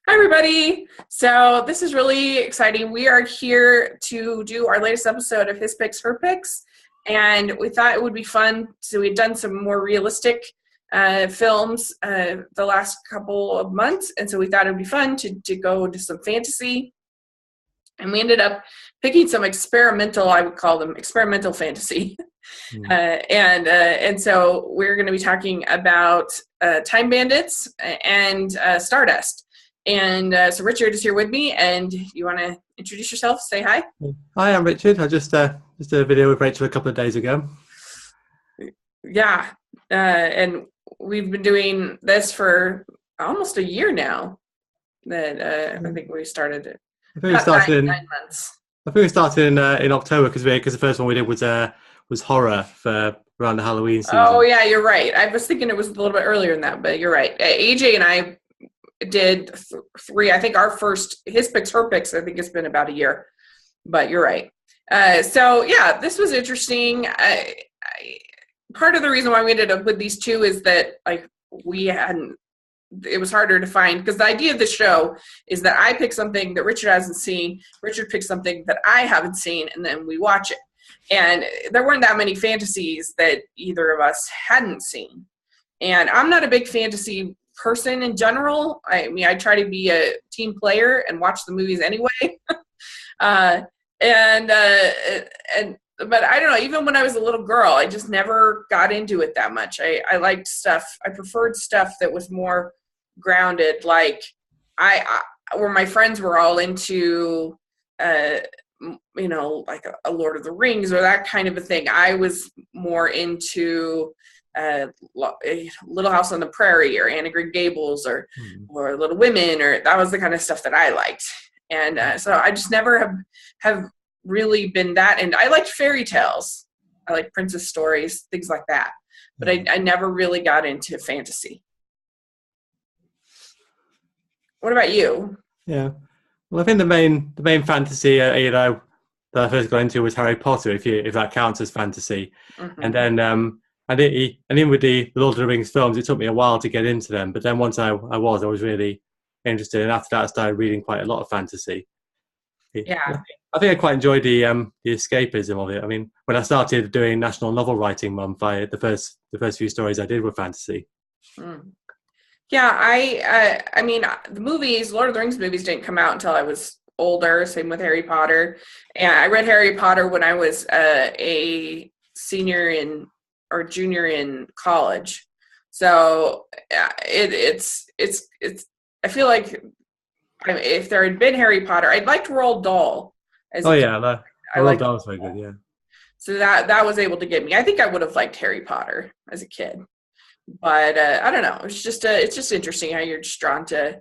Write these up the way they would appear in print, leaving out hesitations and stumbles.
Hi, everybody. So this is really exciting. We are here to do our latest episode of His Picks, Her Picks, and we thought it would be fun. So we've done some more realistic films the last couple of months, and so we thought it would be fun to go to some fantasy. And we ended up picking some experimental, I would call them experimental fantasy. And so we're going to be talking about Time Bandits and Stardust. And so Richard is here with me, and you want to introduce yourself, say hi? Hi, I'm Richard. I just did a video with Rachel a couple of days ago. Yeah, and we've been doing this for almost a year now. That I think we started it. I think we started in 9 months. I think we started in October because the first one we did was horror for around the Halloween season. Oh yeah, you're right. I was thinking it was a little bit earlier than that, but you're right. AJ and I did three. I think our first His Picks, Her Picks, I think it's been about a year, but you're right. So yeah, this was interesting. Part of the reason why we ended up with these two is that it was harder to find, because the idea of the show is that I pick something that Richard hasn't seen, Richard picks something that I haven't seen, and then we watch it. And there weren't that many fantasies that either of us hadn't seen. And I'm not a big fantasy person in general. I mean, I try to be a team player and watch the movies anyway. But I don't know, even when I was a little girl, I just never got into it that much. I liked stuff, I preferred stuff that was more grounded, like where my friends were all into like a Lord of the Rings or that kind of a thing. I was more into Little House on the Prairie or Anne of Green Gables or Little Women, or that was the kind of stuff that I liked. And so I just never have really been that. And I liked fairy tales. I like princess stories, things like that. But I never really got into fantasy. What about you? Yeah. Well, I think the main fantasy that I first got into was Harry Potter, if that counts as fantasy. Mm-hmm. And then and then with the Lord of the Rings films, it took me a while to get into them. But then once I was really interested, and after that I started reading quite a lot of fantasy. Yeah. I think I quite enjoyed the escapism of it. I mean, when I started doing National Novel Writing Month, the first few stories I did were fantasy. Yeah, I mean, the movies, Lord of the Rings movies didn't come out until I was older, same with Harry Potter. And I read Harry Potter when I was a senior or junior in college. So it's I feel like if there had been Harry Potter, I'd liked Roald Dahl. Roald Dahl was very good, yeah. So that was able to get me. I think I would have liked Harry Potter as a kid. But I don't know. It's just interesting how you're just drawn to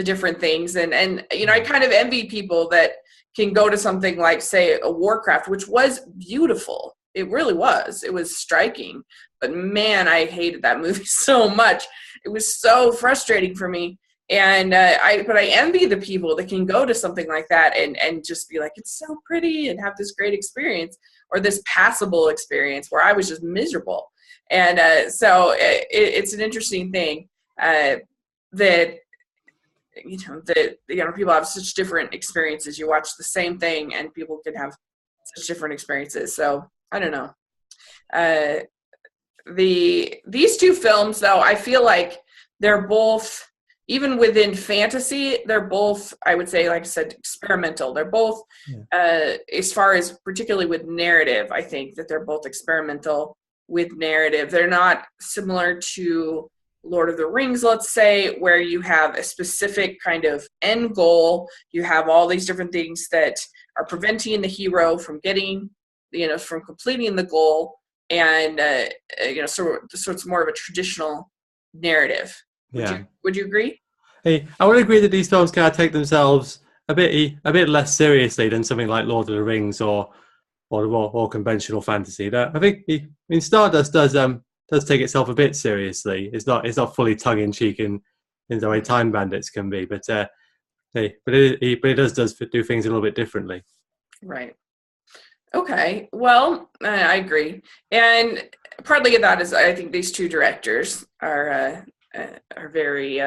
different things, and I kind of envy people that can go to something like, say, a Warcraft, which was beautiful. It really was. It was striking. But man, I hated that movie so much. It was so frustrating for me. And I envy the people that can go to something like that and just be like, it's so pretty, and have this great experience, or this passable experience, where I was just miserable. And so it's an interesting thing that people have such different experiences. You watch the same thing, and people can have such different experiences. So I don't know. These two films, though, I feel like they're both, even within fantasy, they're both, I would say, like I said, experimental. They're both, as far as particularly with narrative, I think that they're both experimental with narrative. They're not similar to Lord of the Rings, let's say, where you have a specific kind of end goal. You have all these different things that are preventing the hero from getting, from completing the goal. And, so it's more of a traditional narrative. Would you agree? Hey, I would agree that these films kind of take themselves a bit less seriously than something like Lord of the Rings or more conventional fantasy. I think Stardust does take itself a bit seriously. It's not fully tongue in cheek in the way Time Bandits can be, but it does do things a little bit differently. Right. Okay. Well, I agree, and partly of that is I think these two directors are very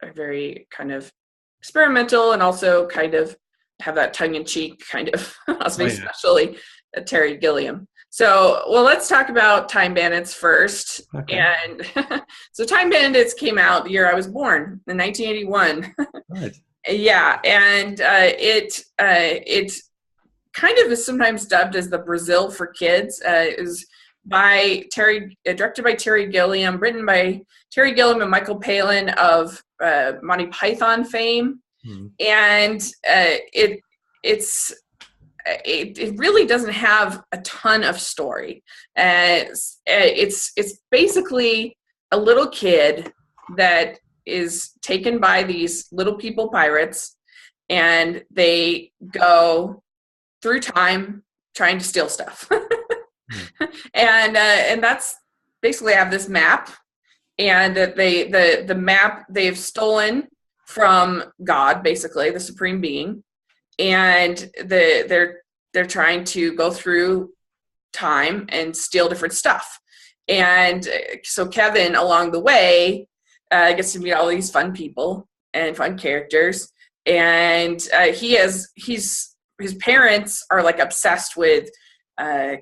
are very kind of experimental and also kind of have that tongue-in-cheek kind of, especially Terry Gilliam. So, well, let's talk about Time Bandits first. Okay. And so Time Bandits came out the year I was born, in 1981. Right. Yeah, and it kind of is sometimes dubbed as the Brazil for kids. It was directed by Terry Gilliam, written by Terry Gilliam and Michael Palin of Monty Python fame. And it really doesn't have a ton of story. It's basically a little kid that is taken by these little people pirates, and they go through time trying to steal stuff. And that's basically have this map, and the map they've stolen from God, basically the supreme being, and they're trying to go through time and steal different stuff. And so Kevin, along the way, gets to meet all these fun people and fun characters, and his parents are like obsessed with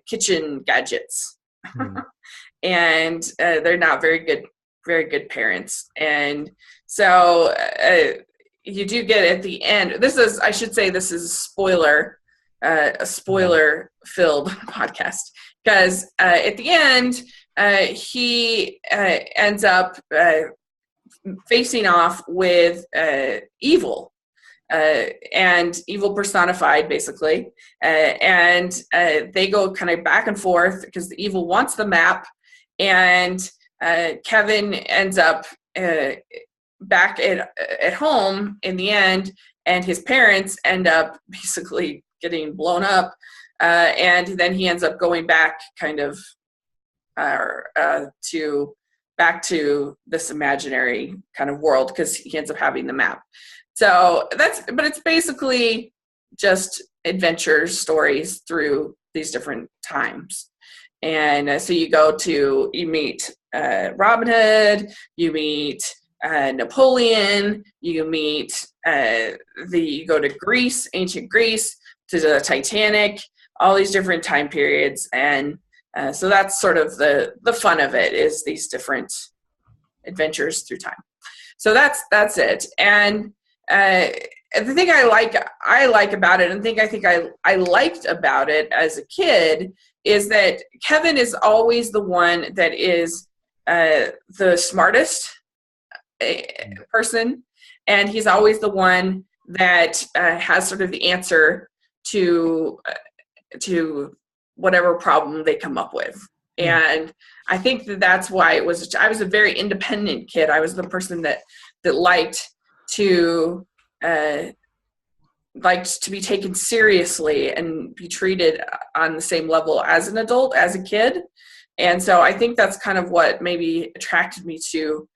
kitchen gadgets. And they're not very good parents. And so you do get at the end, I should say this is a spoiler filled podcast, because at the end he ends up facing off with evil, and evil personified, basically, and they go kind of back and forth because the evil wants the map, and Kevin ends up back at home in the end, and his parents end up basically getting blown up, and then he ends up going back kind of back to this imaginary kind of world, because he ends up having the map. So but it's basically just adventure stories through these different times. And so you meet Robin Hood, you meet Napoleon, you go to Greece, ancient Greece, to the Titanic, all these different time periods. And so that's sort of the fun of it, is these different adventures through time. So that's it. And the thing I like about it, and I liked about it as a kid, is that Kevin is always the one that is the smartest person, and he's always the one that has sort of the answer to whatever problem they come up with. And I think that's why I was a very independent kid. I was the person that liked to be taken seriously and be treated on the same level as an adult, as a kid. And so I think that's kind of what maybe attracted me to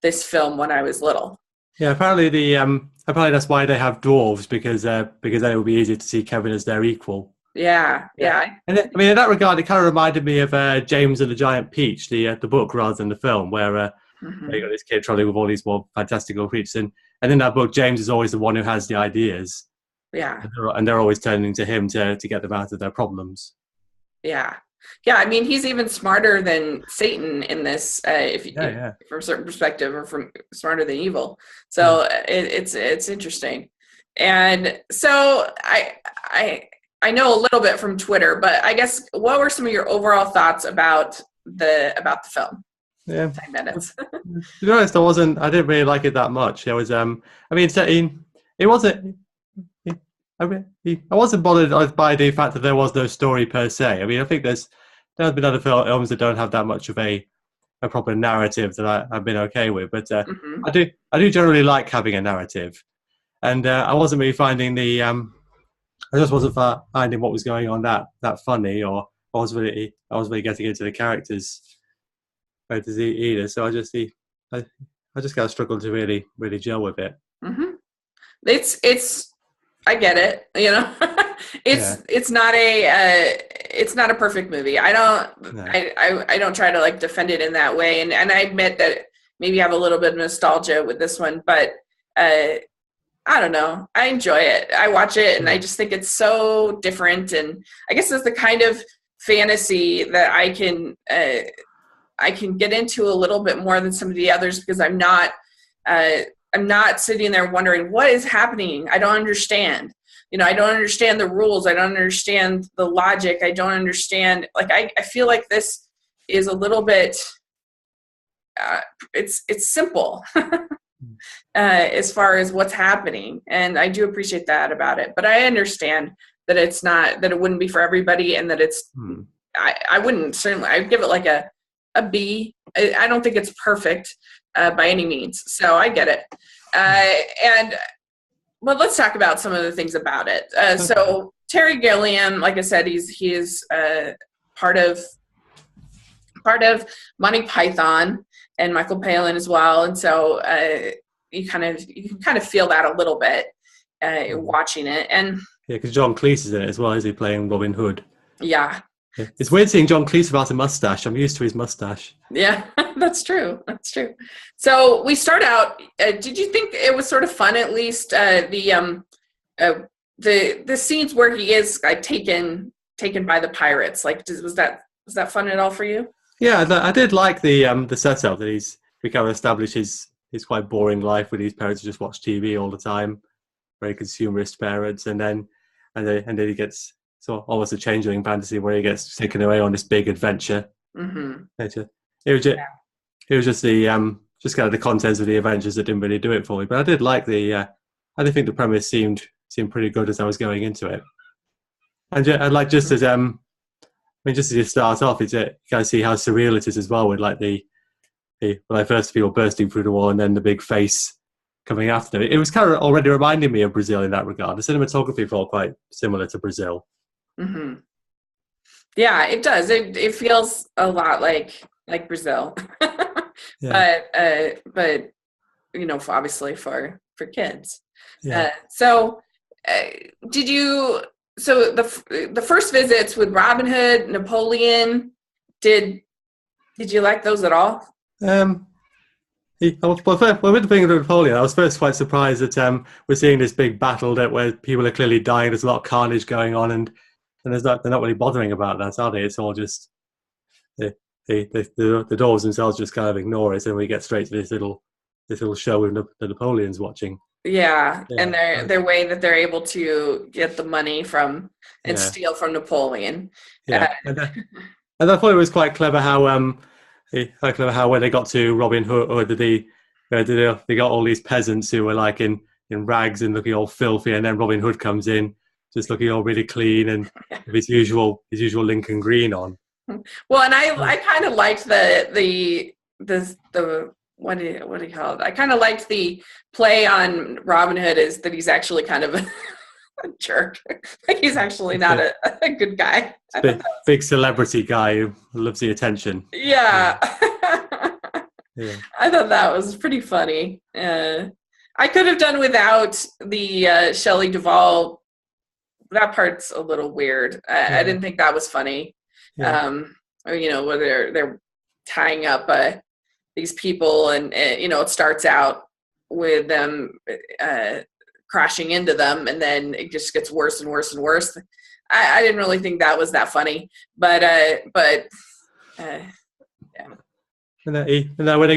this film when I was little. Yeah, apparently that's why they have dwarves, because then it would be easier to see Kevin as their equal. Yeah. And in that regard, it kind of reminded me of James and the Giant Peach, the book rather than the film, where you got this kid traveling with all these more fantastical creatures, and in that book, James is always the one who has the ideas. Yeah, and they're always turning to him to get them out of their problems. Yeah. I mean, he's even smarter than Satan in this, from a certain perspective, or from smarter than evil. So it's interesting. And so I know a little bit from Twitter, but I guess what were some of your overall thoughts about the film? Yeah, 10 minutes. To be honest, I didn't really like it that much. It was, it wasn't. I wasn't bothered by the fact that there was no story per se. I mean, I think there have been other films that don't have that much of a proper narrative that I've been okay with. But I do generally like having a narrative, and I wasn't really finding I just wasn't finding what was going on that funny, or I was really getting into the characters either. So I just kind of struggled to really gel with it. Mm-hmm. It's I get it, it's not a perfect movie. I don't try to like defend it in that way, and I admit that maybe have a little bit of nostalgia with this one, but I don't know. I enjoy it. I watch it and I just think it's so different. And I guess it's the kind of fantasy that I can get into a little bit more than some of the others, because I'm not sitting there wondering what is happening. I don't understand. I don't understand the rules. I don't understand the logic. I don't understand. Like, I feel like this is a little bit, it's simple as far as what's happening. And I do appreciate that about it. But I understand that that it wouldn't be for everybody, and that it's, I wouldn't, certainly, I'd give it like a B. I don't think it's perfect by any means. So I get it. Well, let's talk about some of the things about it. So Terry Gilliam, like I said, he is part of Monty Python, and Michael Palin as well. And so you can kind of feel that a little bit watching it. And yeah, because John Cleese is in it as well. Is he playing Robin Hood? Yeah. It's weird seeing John Cleese without a mustache. I'm used to his mustache. Yeah, that's true. That's true. So we start out. Did you think it was sort of fun, at least the scenes where he is taken by the pirates? Like, was that fun at all for you? Yeah, I did like the setup that we kind of established his quite boring life with these parents who just watch TV all the time, very consumerist parents, and then he gets sort of almost a changeling fantasy where he gets taken away on this big adventure. Mm-hmm. It was just the just kind of the contents of the adventures that didn't really do it for me. But I did like I did think the premise seemed pretty good as I was going into it. And I'd like just as just as you start off, you kind of see how surreal it is as well, with like when first people bursting through the wall and then the big face coming after them. It was kind of already reminding me of Brazil in that regard. The cinematography felt quite similar to Brazil. Mm-hmm. Yeah, it does. It feels a lot like Brazil, yeah. But obviously for kids. Yeah. Did you? So the first visits with Robin Hood, Napoleon, did you like those at all? With the thing of Napoleon, I was first quite surprised that we're seeing this big battle where people are clearly dying. There's a lot of carnage going on, and they're not really bothering about that, are they? It's all just the doors themselves just kind of ignore it, and we get straight to this little show with the Napoleon's watching. Yeah, and their way that they're able to get the money from and steal from Napoleon. Yeah, and I thought it was quite clever how when they got to Robin Hood, they got all these peasants who were like in rags and looking all filthy, and then Robin Hood comes in just looking all really clean and with his usual Lincoln green on. Well, and I kind of liked the what do you call it? I kind of liked the play on Robin Hood, is that he's actually kind of a jerk. Like, he's actually not a good guy. Big celebrity guy who loves the attention. Yeah. Yeah. I thought that was pretty funny. I could have done without the Shelley Duvall. That part's a little weird. I didn't think that was funny. Yeah. Where they're tying up these people, and it starts out with them crashing into them, and then it just gets worse and worse and worse. I didn't really think that was that funny, but yeah. And then when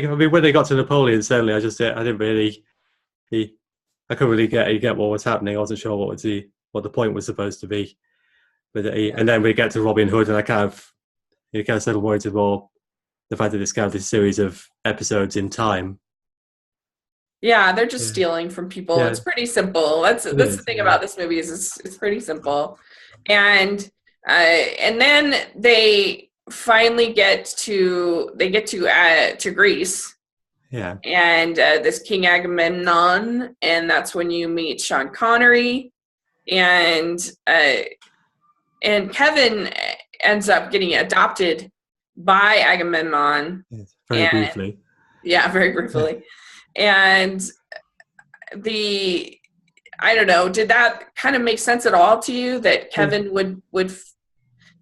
they got to Napoleon, certainly I couldn't really get what was happening. I wasn't sure what the point was supposed to be. But and then we get to Robin Hood, and I kind of settled more into more the fact that it's kind of this series of episodes in time. Yeah, they're just stealing from people. Yeah. It's pretty simple. That's the thing about this movie, is it's pretty simple. And then they finally get to Greece. Yeah. And this King Agamemnon, and that's when you meet Sean Connery, and Kevin ends up getting adopted by Agamemnon. Yes, very briefly. Yeah, very briefly. And I don't know, did that kind of make sense at all to you, that Kevin would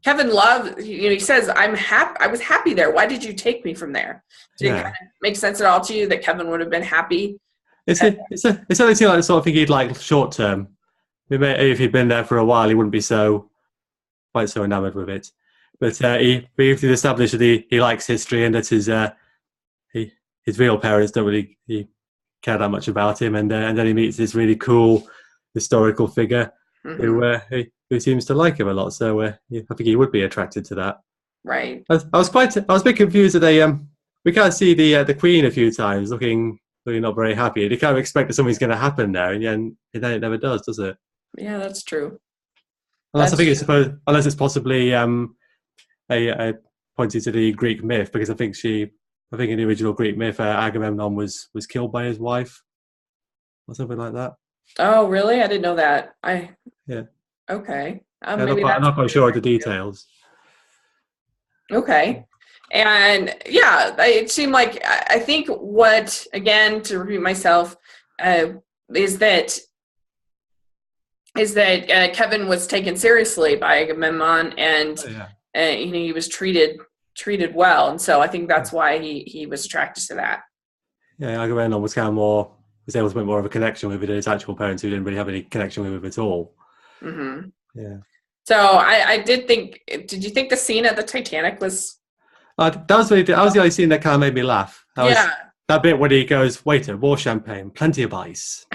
Kevin Love, he says, "I'm happy. I was happy there. Why did you take me from there?" Did it kind of make sense at all to you that Kevin would have been happy? It's only seemed like the sort of thing he'd like short term. If he'd been there for a while, he wouldn't be quite so enamored with it. But he briefly established that he likes history and that his real parents don't really care that much about him, and then he meets this really cool historical figure who seems to like him a lot. So I think he would be attracted to that. Right. I was a bit confused that we can't see the Queen a few times looking not very happy. You kind of expect that something's going to happen there, and then it never does it? Yeah, that's true. Unless it's possibly pointed to the Greek myth, because I think in the original Greek myth, Agamemnon was killed by his wife or something like that. Oh, really? I didn't know that. Yeah. Okay. I'm not quite sure of the details. Okay. And yeah, it seemed like, I think what, again, to repeat myself, is that Kevin was taken seriously by Agamemnon, and he was treated well, and so I think that's why he was attracted to that. Yeah, Agamemnon was was able to make more of a connection with his actual parents, who didn't really have any connection with him at all. Mm-hmm. Yeah. So I did think. Did you think the scene at the Titanic was? That was the only scene that kind of made me laugh. That bit when he goes, "Waiter, more champagne, plenty of ice."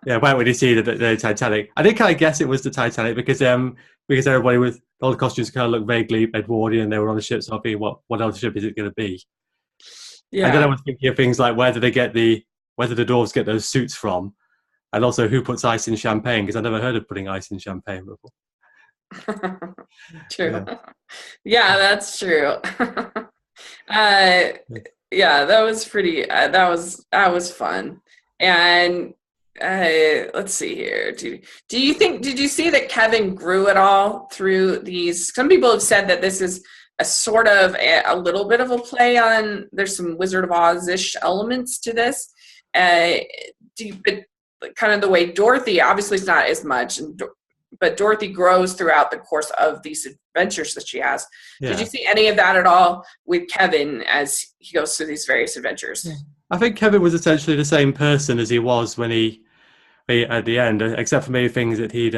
Yeah, right when you see the Titanic. I did kind of guess it was the Titanic because everybody with all the costumes kind of looked vaguely Edwardian, and they were on the ship, so I think, what other ship is it going to be? Yeah. And then I was thinking of things like where do the dwarves get those suits from, and also who puts ice in champagne, because I never heard of putting ice in champagne before. True. Yeah, that's true. Yeah, that was pretty. That was fun. And let's see here. Did you see that Kevin grew at all through these? Some people have said that this is a sort of a little bit of a play on. There's some Wizard of Oz-ish elements to this. But kind of the way Dorothy, obviously it's not as much, but Dorothy grows throughout the course of these adventures that she has. Yeah. Did you see any of that at all with Kevin as he goes through these various adventures? Yeah. I think Kevin was essentially the same person as he was when he at the end, except for maybe things that he'd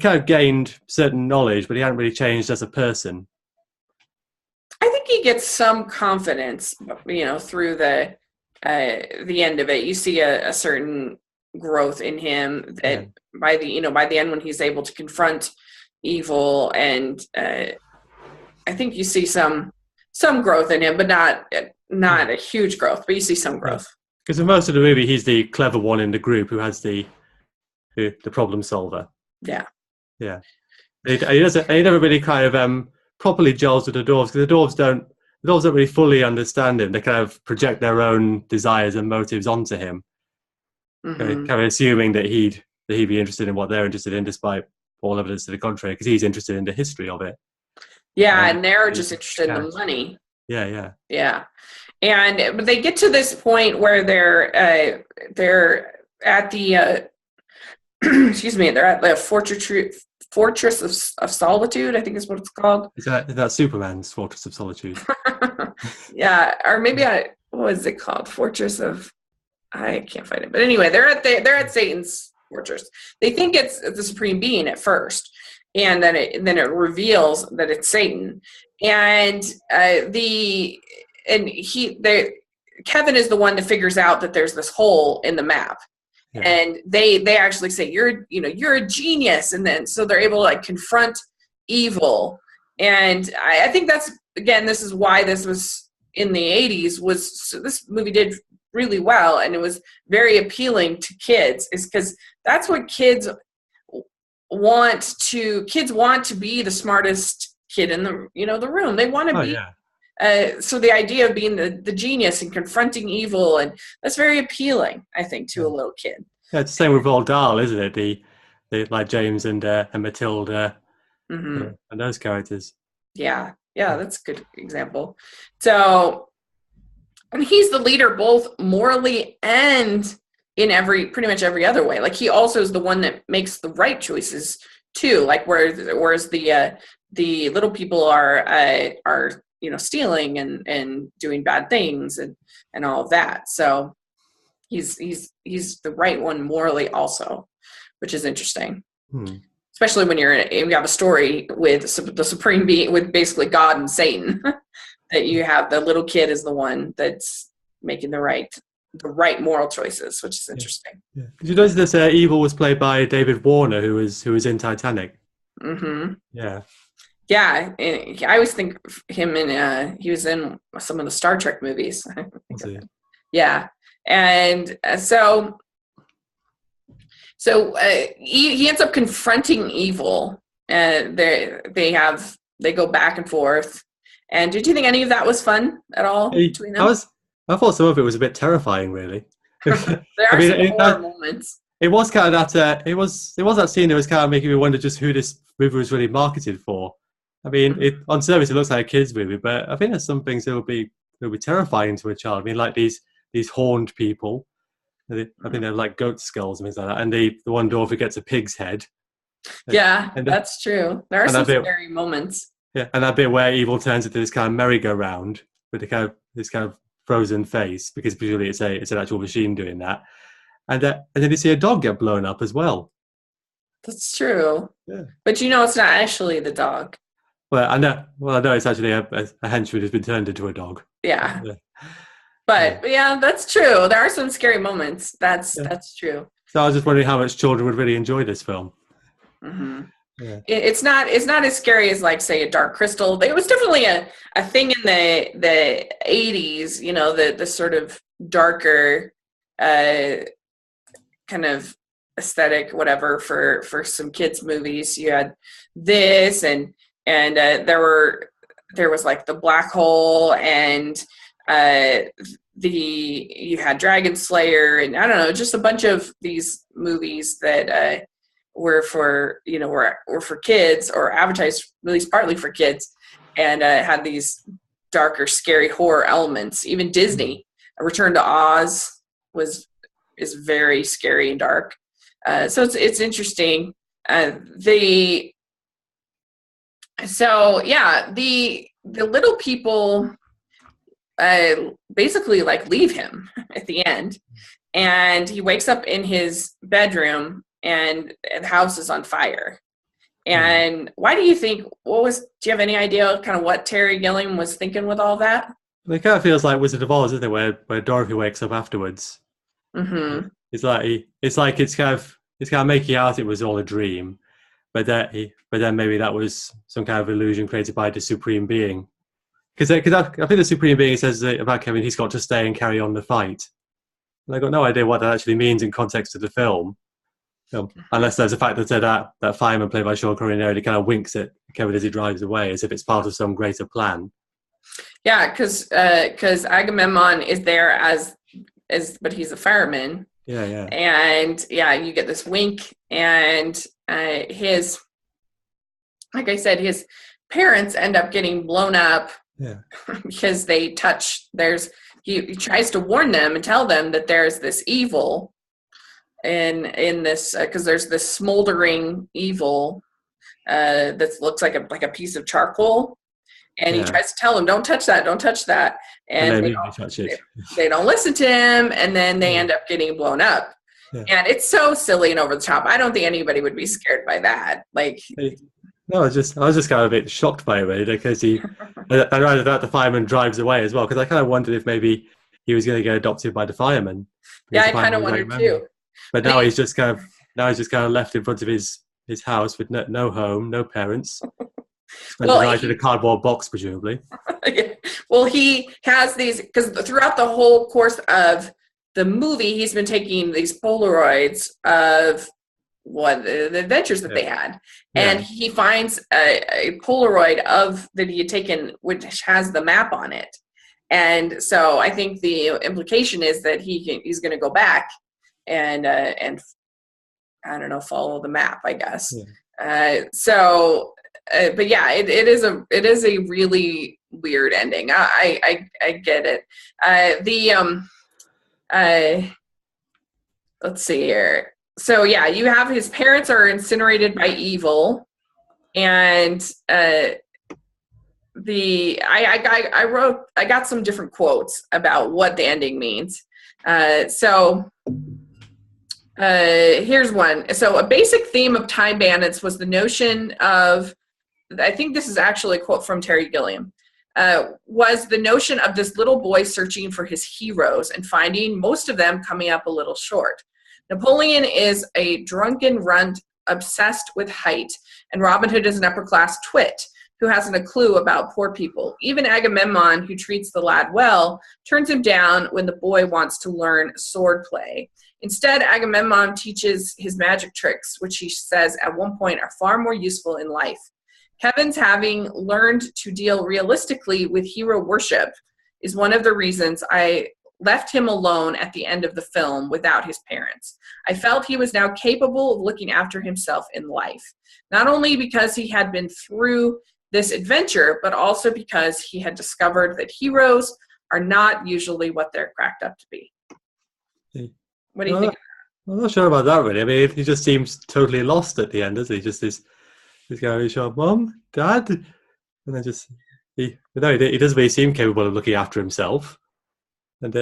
kind of gained certain knowledge, but he hadn't really changed as a person. I think he gets some confidence, through the end of it. You see a certain growth in him that by the end, when he's able to confront evil, and I think you see some growth in him, but not a huge growth, but you see some growth. Because in most of the movie, he's the clever one in the group who has the problem solver. Yeah. Yeah. He never really kind of properly gels with the dwarves, because the dwarves don't really fully understand him. They kind of project their own desires and motives onto him, kind of assuming that he'd be interested in what they're interested in, despite all evidence to the contrary, because he's interested in the history of it. Yeah, and they're just interested in the money. Yeah. But they get to this point where they're at the they're at the Fortress of Solitude, I think is what it's called. Is that Superman's Fortress of Solitude? Yeah, or maybe what is it called? Fortress of, I can't find it. But anyway, they're at Satan's fortress. They think it's the Supreme Being at first, and then it reveals that it's Satan. And Kevin is the one that figures out that there's this hole in the map. Yeah. And they actually say, you're a genius, and then so they're able to confront evil. And I think that's, again, this is why this was in the 80s, this movie did really well, and it was very appealing to kids, is because that's what kids want to be, the smartest kid in the room. They want to be. Yeah. So the idea of being the genius and confronting evil, and that's very appealing, I think, to a little kid. Yeah, it's the same with Roald Dahl, isn't it? The like James and Matilda, and those characters. Yeah, that's a good example. So, and he's the leader both morally and in pretty much every other way. Like, he also is the one that makes the right choices too, like whereas the little people are stealing and doing bad things and all of that. So he's the right one morally also, which is interesting. Especially when you have a story with the supreme being, with basically God and Satan, that you have the little kid is the one that's making the right moral choices, which is interesting. Yeah. Did you notice this evil was played by David Warner, who was in Titanic? Mm-hmm. Yeah. Yeah, I always think of him he was in some of the Star Trek movies. Yeah, and so he ends up confronting evil, and they go back and forth. And did you think any of that was fun at all between them? I thought some of it was a bit terrifying, really. There are some horror moments. It was kind of that. It was that scene that was kind of making me wonder just who this movie was really marketed for. I mean, on surface it looks like a kids' movie, but I think there's some things that will be terrifying to a child. I mean, like these horned people. I think they're like goat skulls and things like that. And the one Dorothy gets a pig's head. Yeah, that's true. There are some scary moments. Yeah, and that bit where evil turns into this kind of merry-go-round with this kind of frozen face, because presumably it's an actual machine doing that. And then you see a dog get blown up as well. That's true. Yeah. But it's not actually the dog. Well, I know it's actually a henchman who's been turned into a dog. Yeah. But yeah, that's true. There are some scary moments. That's true. So I was just wondering how much children would really enjoy this film. Mm-hmm. Yeah. It's not as scary as, like, say, a Dark Crystal. It was definitely a thing in the 80s, the sort of darker kind of aesthetic, whatever, for some kids movies. You had this and there was like the Black Hole, and you had Dragon Slayer, and I don't know, just a bunch of these movies that were for were for kids, or advertised at least partly for kids, and had these darker, scary horror elements. Even Disney, A Return to Oz is very scary and dark. So it's interesting. The little people basically like leave him at the end, and he wakes up in his bedroom and the house is on fire. And why do you think, do you have any idea kind of what Terry Gilliam was thinking with all that? It kind of feels like Wizard of Oz, isn't it, where Dorothy wakes up afterwards. Mm-hmm. It's kind of making out it was all a dream, but then maybe that was some kind of illusion created by the Supreme Being. Because I think the Supreme Being says about Kevin, he's got to stay and carry on the fight. And I got no idea what that actually means in context of the film, unless there's the fact that that fireman played by Sean Connery kind of winks at Kevin as he drives away, as if it's part of some greater plan. Yeah, because Agamemnon is there but he's a fireman. Yeah. And you get this wink, and his, like I said, his parents end up getting blown up. Yeah. Because they he tries to warn them and tell them that there's this evil in this, because there's this smoldering evil that looks like a piece of charcoal. And he tries to tell them, don't touch that. And they don't listen to him, and then they end up getting blown up. Yeah. And it's so silly and over the top. I don't think anybody would be scared by that. No, I was just kind of a bit shocked by it, really, because I read that the fireman drives away as well, because I kind of wondered if maybe he was going to get adopted by the fireman. Yeah, I kind of wondered too. But now he's just kind of left in front of his house with no home, no parents. Spent the night in a cardboard box, presumably. Yeah. Well, he has these, because throughout the whole course of the movie, he's been taking these Polaroids of the adventures that they had. And he finds a Polaroid that he had taken, which has the map on it. And so I think the implication is that he's going to go back and I don't know, follow the map, I guess. Yeah. But yeah, it is a really weird ending. I get it. Let's see here. so yeah, you have his parents are incinerated by evil, and I got some different quotes about what the ending means. Here's one. So a basic theme of Time Bandits was the notion of, I think this is actually a quote from Terry Gilliam, was the notion of this little boy searching for his heroes and finding most of them coming up a little short. Napoleon is a drunken runt obsessed with height, and Robin Hood is an upper-class twit who hasn't a clue about poor people. Even Agamemnon, who treats the lad well, turns him down when the boy wants to learn sword play. Instead, Agamemnon teaches his magic tricks, which he says at one point are far more useful in life. Kevin's having learned to deal realistically with hero worship is one of the reasons I left him alone at the end of the film without his parents. I felt he was now capable of looking after himself in life, not only because he had been through this adventure, but also because he had discovered that heroes are not usually what they're cracked up to be. What do you think? I'm not sure about that, really. I mean, he just seems totally lost at the end, doesn't he? Just this guy who's shot, Mom, Dad, and then just he doesn't really seem capable of looking after himself. And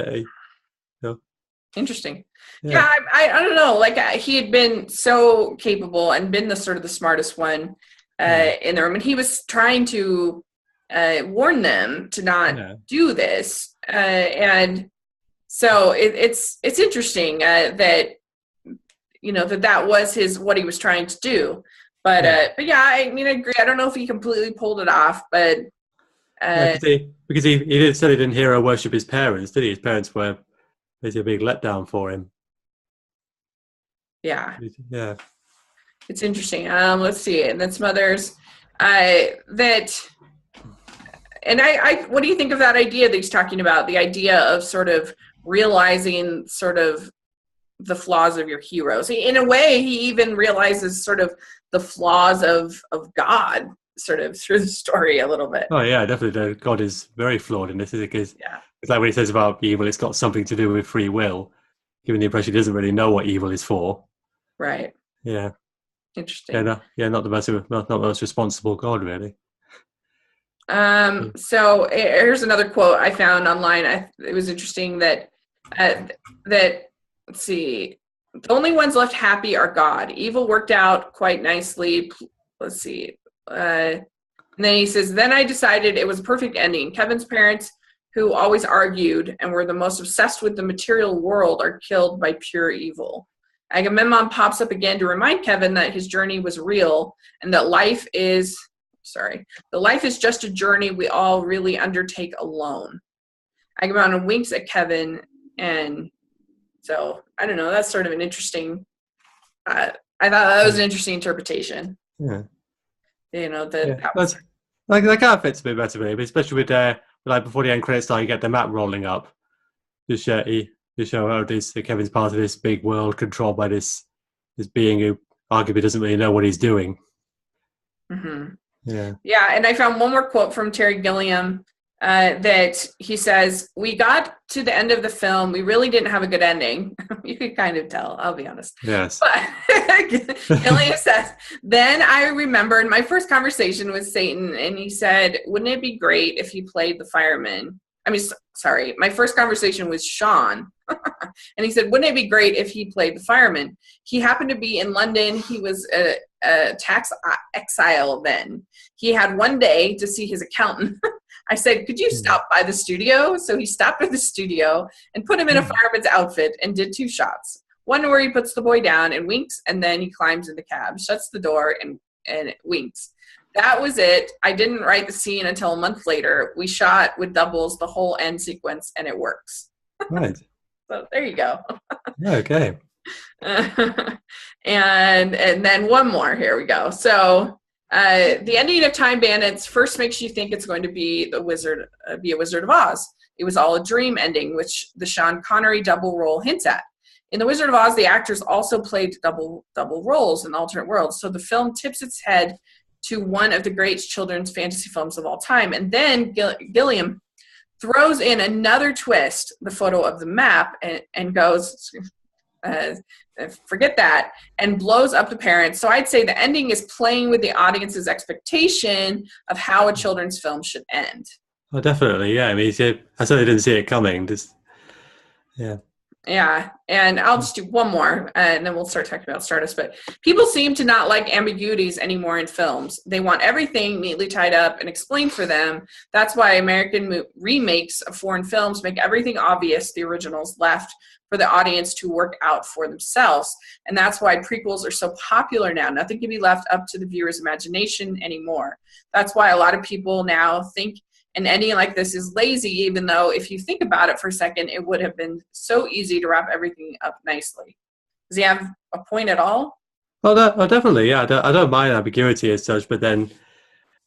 interesting. Yeah, I don't know. Like he had been so capable and been the sort of the smartest one in the room, and he was trying to warn them to not do this, and so it's interesting that that was what he was trying to do. But yeah, I mean, I agree. I don't know if he completely pulled it off, but because he did said he didn't hero worship his parents, did he? His parents were basically a big letdown for him. Yeah. Yeah. It's interesting. Let's see. And then some others what do you think of that idea that he's talking about? The idea of sort of realizing sort of the flaws of your heroes. In a way, he even realizes sort of the flaws of God sort of through the story a little bit. Oh yeah, definitely. God is very flawed in this, isn't it? Because it's like when he says about evil, it's got something to do with free will, giving the impression he doesn't really know what evil is for. Right. Yeah. Interesting. Not the most responsible God, really. So here's another quote I found online. It was interesting that let's see, the only ones left happy are God. Evil worked out quite nicely. Let's see. And then he says, then I decided it was a perfect ending. Kevin's parents, who always argued and were the most obsessed with the material world, are killed by pure evil. Agamemnon pops up again to remind Kevin that his journey was real and that life is just a journey we all really undertake alone. Agamemnon winks at Kevin, and so I don't know. That's sort of an interesting. I thought that was an interesting interpretation. Yeah. That's that kind of fits a bit better, maybe, especially with like before the end credits start, you get the map rolling up. Just show how Kevin's part of this big world controlled by this being who arguably doesn't really know what he's doing. Mm-hmm. Yeah, and I found one more quote from Terry Gilliam that he says, we got to the end of the film. We really didn't have a good ending. You could kind of tell, I'll be honest. Yes. But Gilliam says, then I remembered my first conversation with Satan, and he said, wouldn't it be great if he played the fireman? My first conversation was Sean. And he said, wouldn't it be great if he played the fireman? He happened to be in London. He was a tax exile then. He had one day to see his accountant. I said, could you stop by the studio? So he stopped at the studio and put him in a fireman's outfit and did 2 shots. One where he puts the boy down and winks, and then he climbs in the cab, shuts the door, and winks. That was it. I didn't write the scene until a month later. We shot with doubles the whole end sequence, and it works. Right. So there you go. Okay. And then one more. Here we go. So the ending of Time Bandits first makes you think it's going to be a Wizard of Oz. It was all a dream ending, which the Sean Connery double role hints at. In The Wizard of Oz, the actors also played double roles in alternate worlds. So the film tips its head to one of the great children's fantasy films of all time. And then Gilliam throws in another twist, the photo of the map, and goes, uh, forget that, and blows up the parents. So I'd say the ending is playing with the audience's expectation of how a children's film should end. Oh, definitely, yeah. I mean, I certainly didn't see it coming. Yeah. Yeah, and I'll just do one more, and then we'll start talking about Stardust. But people seem to not like ambiguities anymore in films. They want everything neatly tied up and explained for them. That's why American remakes of foreign films make everything obvious the originals left for the audience to work out for themselves. And that's why prequels are so popular now. Nothing can be left up to the viewer's imagination anymore. That's why a lot of people now think an ending like this is lazy, even though if you think about it for a second, it would have been so easy to wrap everything up nicely. Does he have a point at all? Definitely, yeah. I don't mind ambiguity as such, but then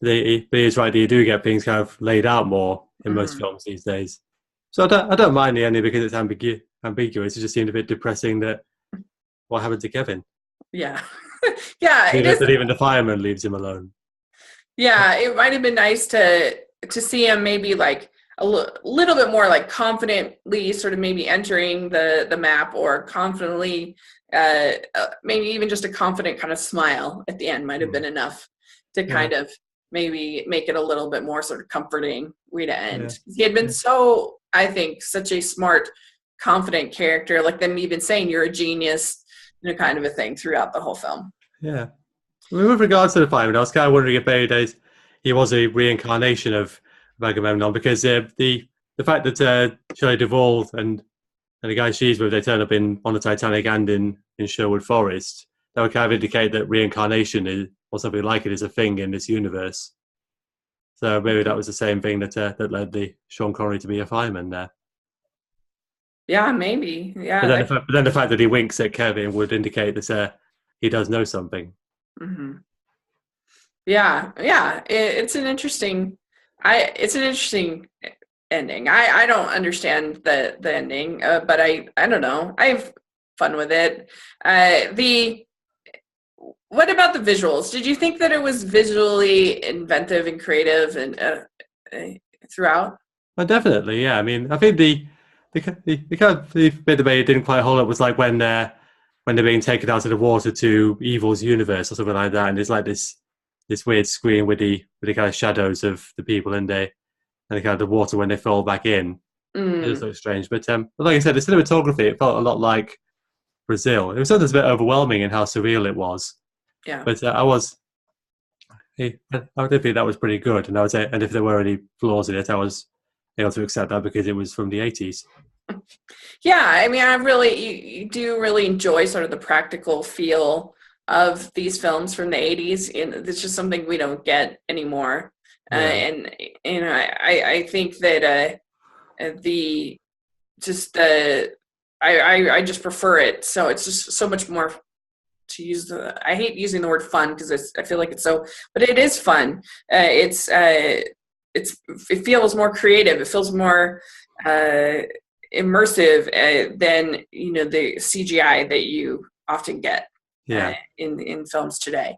he is right that you do get things kind of laid out more in most films these days. So I don't mind the ending because it's ambiguous. It just seemed a bit depressing that what happened to Kevin. Yeah. Yeah, it is. That even the fireman leaves him alone. Yeah, it might have been nice to see him maybe like a little bit more like confidently sort of maybe entering the map, or confidently maybe even just a confident kind of smile at the end might have been enough to kind of maybe make it a little bit more sort of comforting way to end. He had been so, I think, such a smart, confident character, like them even saying you're a genius, kind of a thing throughout the whole film. Yeah. I mean, with regards to the fireman, I was kind of wondering if maybe he was a reincarnation of Agamemnon, because the fact that Shelley Duvall and the guy she's with, they turn up on the Titanic and in Sherwood Forest, that would kind of indicate that reincarnation or something like it is a thing in this universe. So maybe that was the same thing that led the Sean Connery to be a fireman there. Yeah, maybe. Yeah. But then the fact that he winks at Kevin would indicate that he does know something. Mm-hmm. Yeah. It's an interesting ending. I don't understand the ending, but I don't know. I have fun with it. What about the visuals? Did you think that it was visually inventive and creative and throughout? Well, definitely, yeah. I mean, I think the bit that made it didn't quite hold up was like when they're being taken out of the water to Evil's universe or something like that, and there's like this weird screen with the kind of shadows of the people and the kind of the water when they fall back in. It just looks strange, but like I said, the cinematography, it felt a lot like Brazil. It was sometimes a bit overwhelming in how surreal it was. Yeah, but I did think that was pretty good, and I would say, and if there were any flaws in it, I was able to accept that because it was from the 80s. Yeah, I mean, you do really enjoy sort of the practical feel of these films from the 80s, and it's just something we don't get anymore. And I think that I just prefer it. So it's just so much more to use I hate using the word fun because I feel like it's so, but it is fun. It feels more creative. It feels more immersive than the CGI that you often get in films today.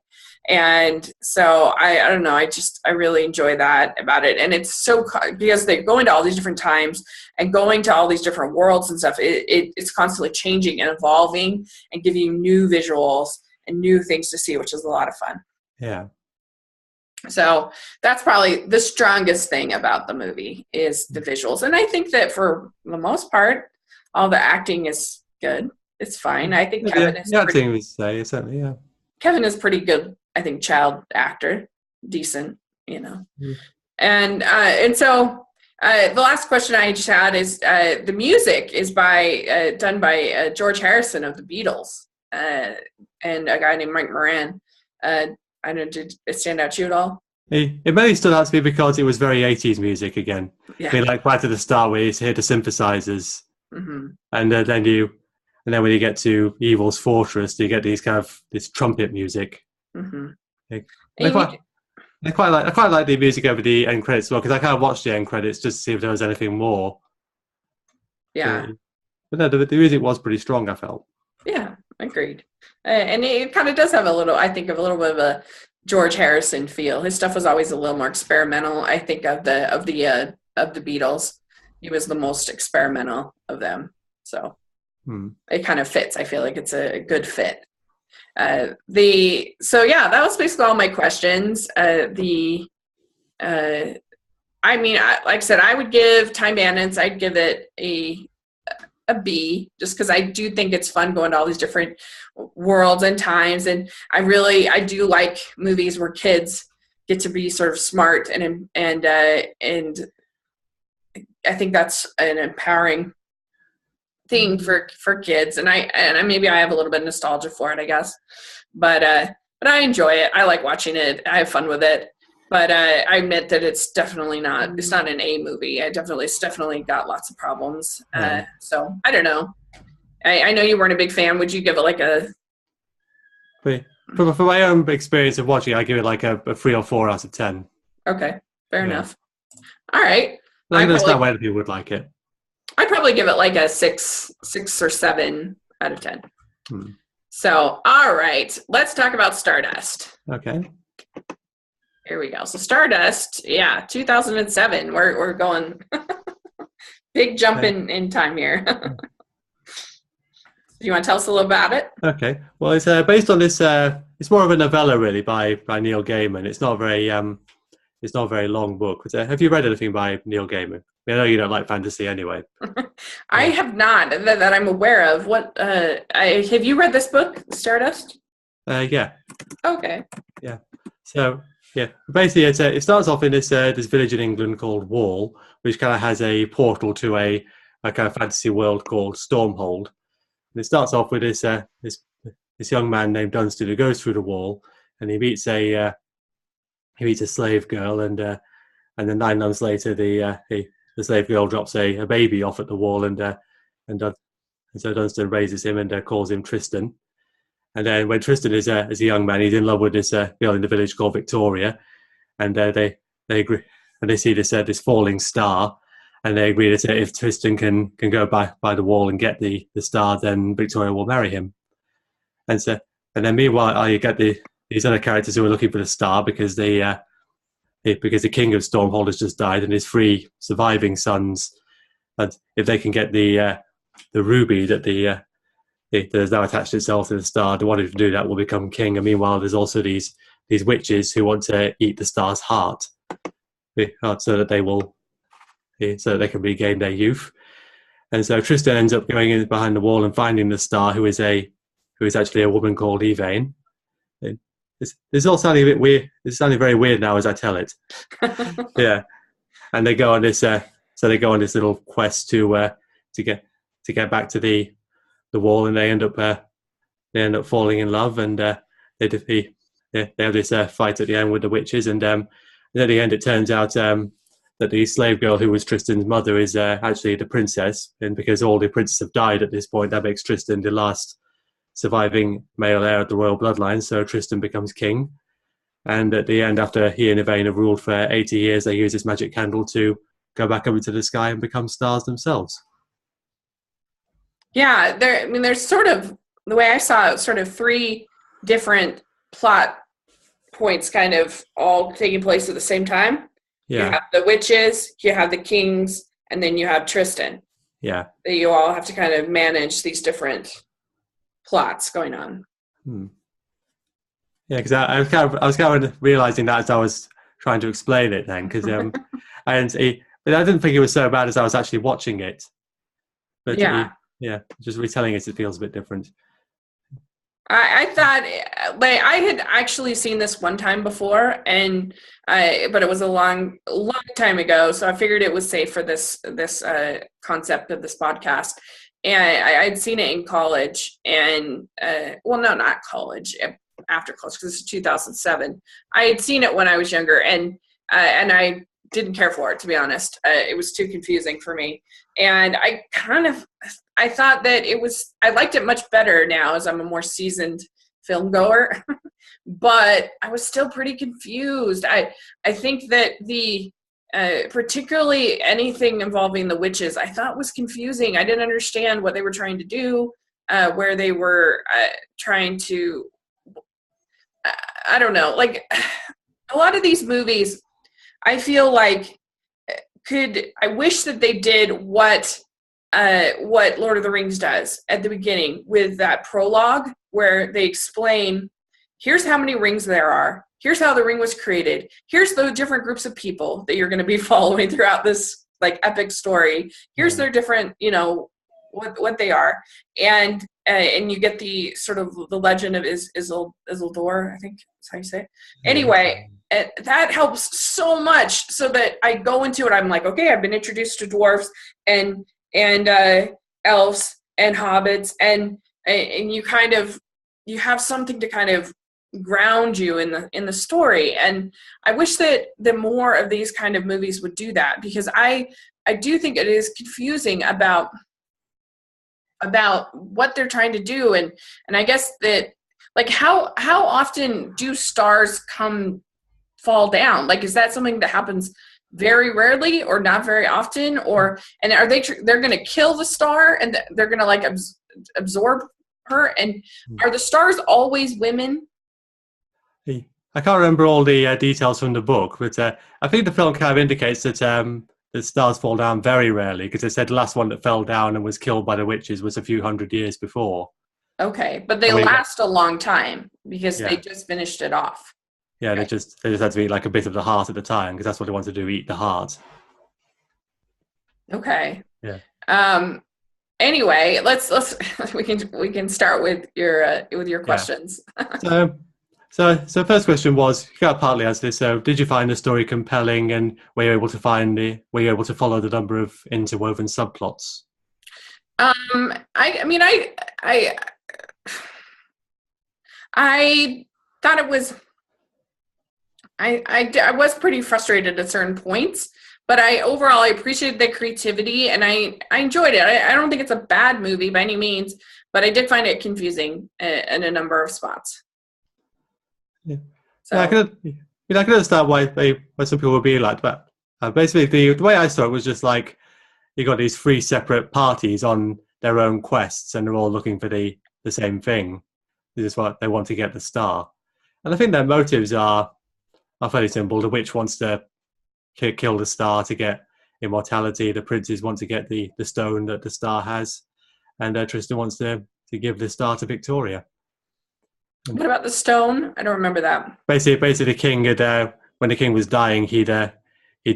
And so I don't know, I really enjoy that about it. And it's so, because they go into all these different times and going to all these different worlds and stuff, it's constantly changing and evolving and giving you new visuals and new things to see, which is a lot of fun. Yeah. So that's probably the strongest thing about the movie is the visuals. And I think that for the most part, all the acting is good. It's fine. I think Kevin is certainly, yeah. Kevin is pretty good, I think, child actor, decent, And so the last question I just had is the music is done by George Harrison of the Beatles and a guy named Mike Moran. I don't know, did it stand out to you at all? It mainly stood out to me because it was very 80s music again. Yeah. I mean, like right at the start where you hear the synthesizers, and then when you get to Evil's Fortress, you get this trumpet music. I quite like the music over the end credits as well, because I kind of watched the end credits just to see if there was anything more. Yeah. But no, the music was pretty strong, I felt. Yeah, agreed. And it kind of does have a little bit of a George Harrison feel. His stuff was always a little more experimental. I think of the Beatles, he was the most experimental of them. So it kind of fits. I feel like it's a good fit. That was basically all my questions. I mean, like I said, I would give Time Bandits, I'd give it a B, just because I do think it's fun going to all these different worlds and times. And I do like movies where kids get to be sort of smart, and I think that's an empowering thing for kids. And I maybe I have a little bit of nostalgia for it, I guess, but I enjoy it. I like watching it. I have fun with it. But I admit that it's not an A movie. It's definitely got lots of problems. So I don't know. I know you weren't a big fan. Would you give it like a... For my own experience of watching, I give it like a 3 or 4 out of 10. Okay, fair enough. All right. I understand why people would like it. I'd probably give it like a 6 or 7 out of 10. So, all right. Let's talk about Stardust. Okay. Here we go. So Stardust, 2007. We're going big jump in time here. Do you want to tell us a little about it? Okay. Well, it's based on this. It's more of a novella, really, by Neil Gaiman. It's not a very long book. But, have you read anything by Neil Gaiman? I know you don't like fantasy anyway. I have not that I'm aware of. What have you read this book, Stardust? Yeah. Okay. Yeah. So. Yeah, basically, it starts off in this village in England called Wall, which kind of has a portal to a kind of fantasy world called Stormhold. And it starts off with this young man named Dunstan who goes through the wall, and he meets a slave girl, and then 9 months later, the slave girl drops a baby off at the wall, and so Dunstan raises him and calls him Tristan. And then when Tristan is a young man, he's in love with this girl in the village called Victoria, and they agree, and they see this falling star, and they agree that if Tristan can go by the wall and get the star, then Victoria will marry him. And then meanwhile, you get these other characters who are looking for the star because the king of Stormhold has just died, and his 3 surviving sons, and if they can get the ruby that that has now attached itself to the star, the one who can do that will become king. And meanwhile, there's also these witches who want to eat the star's heart, so that they can regain their youth. And so Tristan ends up going in behind the wall and finding the star, who is actually a woman called Yvain. This all sounding a bit weird. It's sounding very weird now as I tell it. Yeah, and they go on this. So they go on this little quest to get back to the wall, and they end up falling in love, and they have this fight at the end with the witches, and at the end it turns out that the slave girl who was Tristan's mother is actually the princess, and because all the princes have died at this point, that makes Tristan the last surviving male heir of the royal bloodline, so Tristan becomes king. And at the end, after he and Yvain have ruled for 80 years, they use this magic candle to go back up into the sky and become stars themselves. Yeah, there's sort of, the way I saw it, sort of 3 different plot points kind of all taking place at the same time. Yeah. You have the witches, you have the kings, and then you have Tristan. Yeah. That you all have to kind of manage these different plots going on. Yeah, because I was kind of realizing that as I was trying to explain it then, because I didn't think it was so bad as I was actually watching it. But just retelling it feels a bit different. I thought, like, I had actually seen this one time before, but it was a long time ago, so I figured it was safe for this concept of this podcast. And I'd seen it in college, and not college, after college, because it's 2007. I had seen it when I was younger, and I didn't care for it, to be honest. It was too confusing for me, and I thought that I liked it much better now as I'm a more seasoned film goer, but I was still pretty confused. I think that particularly anything involving the witches, I thought was confusing. I didn't understand what they were trying to do, where they were trying to, I don't know, like a lot of these movies, I feel like I wish that they did what what Lord of the Rings does at the beginning with that prologue where they explain, here's how many rings there are. Here's how the ring was created. Here's the different groups of people that you're going to be following throughout this like epic story. Here's their different, what they are. And you get the sort of the legend of Isildur, I think that's how you say it. Anyway, that helps so much so that I go into it. I'm like, okay, I've been introduced to dwarves and elves and hobbits and you have something to kind of ground you in the story. And I wish that the more of these kind of movies would do that, because I do think it is confusing about what they're trying to do. And I guess that, like, how often do stars fall down? Like, is that something that happens very rarely or not very often? And are they're going to kill the star and they're going to like absorb her? And are the stars always women? I can't remember all the details from the book, but I think the film kind of indicates that the stars fall down very rarely, because they said the last one that fell down and was killed by the witches was a few hundred years before. Okay, but they last a long time because they just finished it off. Yeah, okay. They just had to eat like a bit of the heart at the time, because that's what they wanted to do, eat the heart. Okay. Yeah. Anyway, let's we can start with your questions. Yeah. So first question was, you got partly answered this. So, did you find the story compelling, and were you able to follow the number of interwoven subplots? I thought it was. I was pretty frustrated at certain points, but overall I appreciated the creativity and I enjoyed it. I don't think it's a bad movie by any means, but I did find it confusing in a number of spots. Yeah, so I can understand why some people would be like that. Basically, the way I saw it was just like you got these three separate parties on their own quests, and they're all looking for the same thing. This is what they want to get, the star, and I think their motives are fairly simple. The witch wants to kill the star to get immortality. The princes want to get the stone that the star has, and Tristan wants to give the star to Victoria. What about the stone? I don't remember that. Basically, the king had when the king was dying, he'd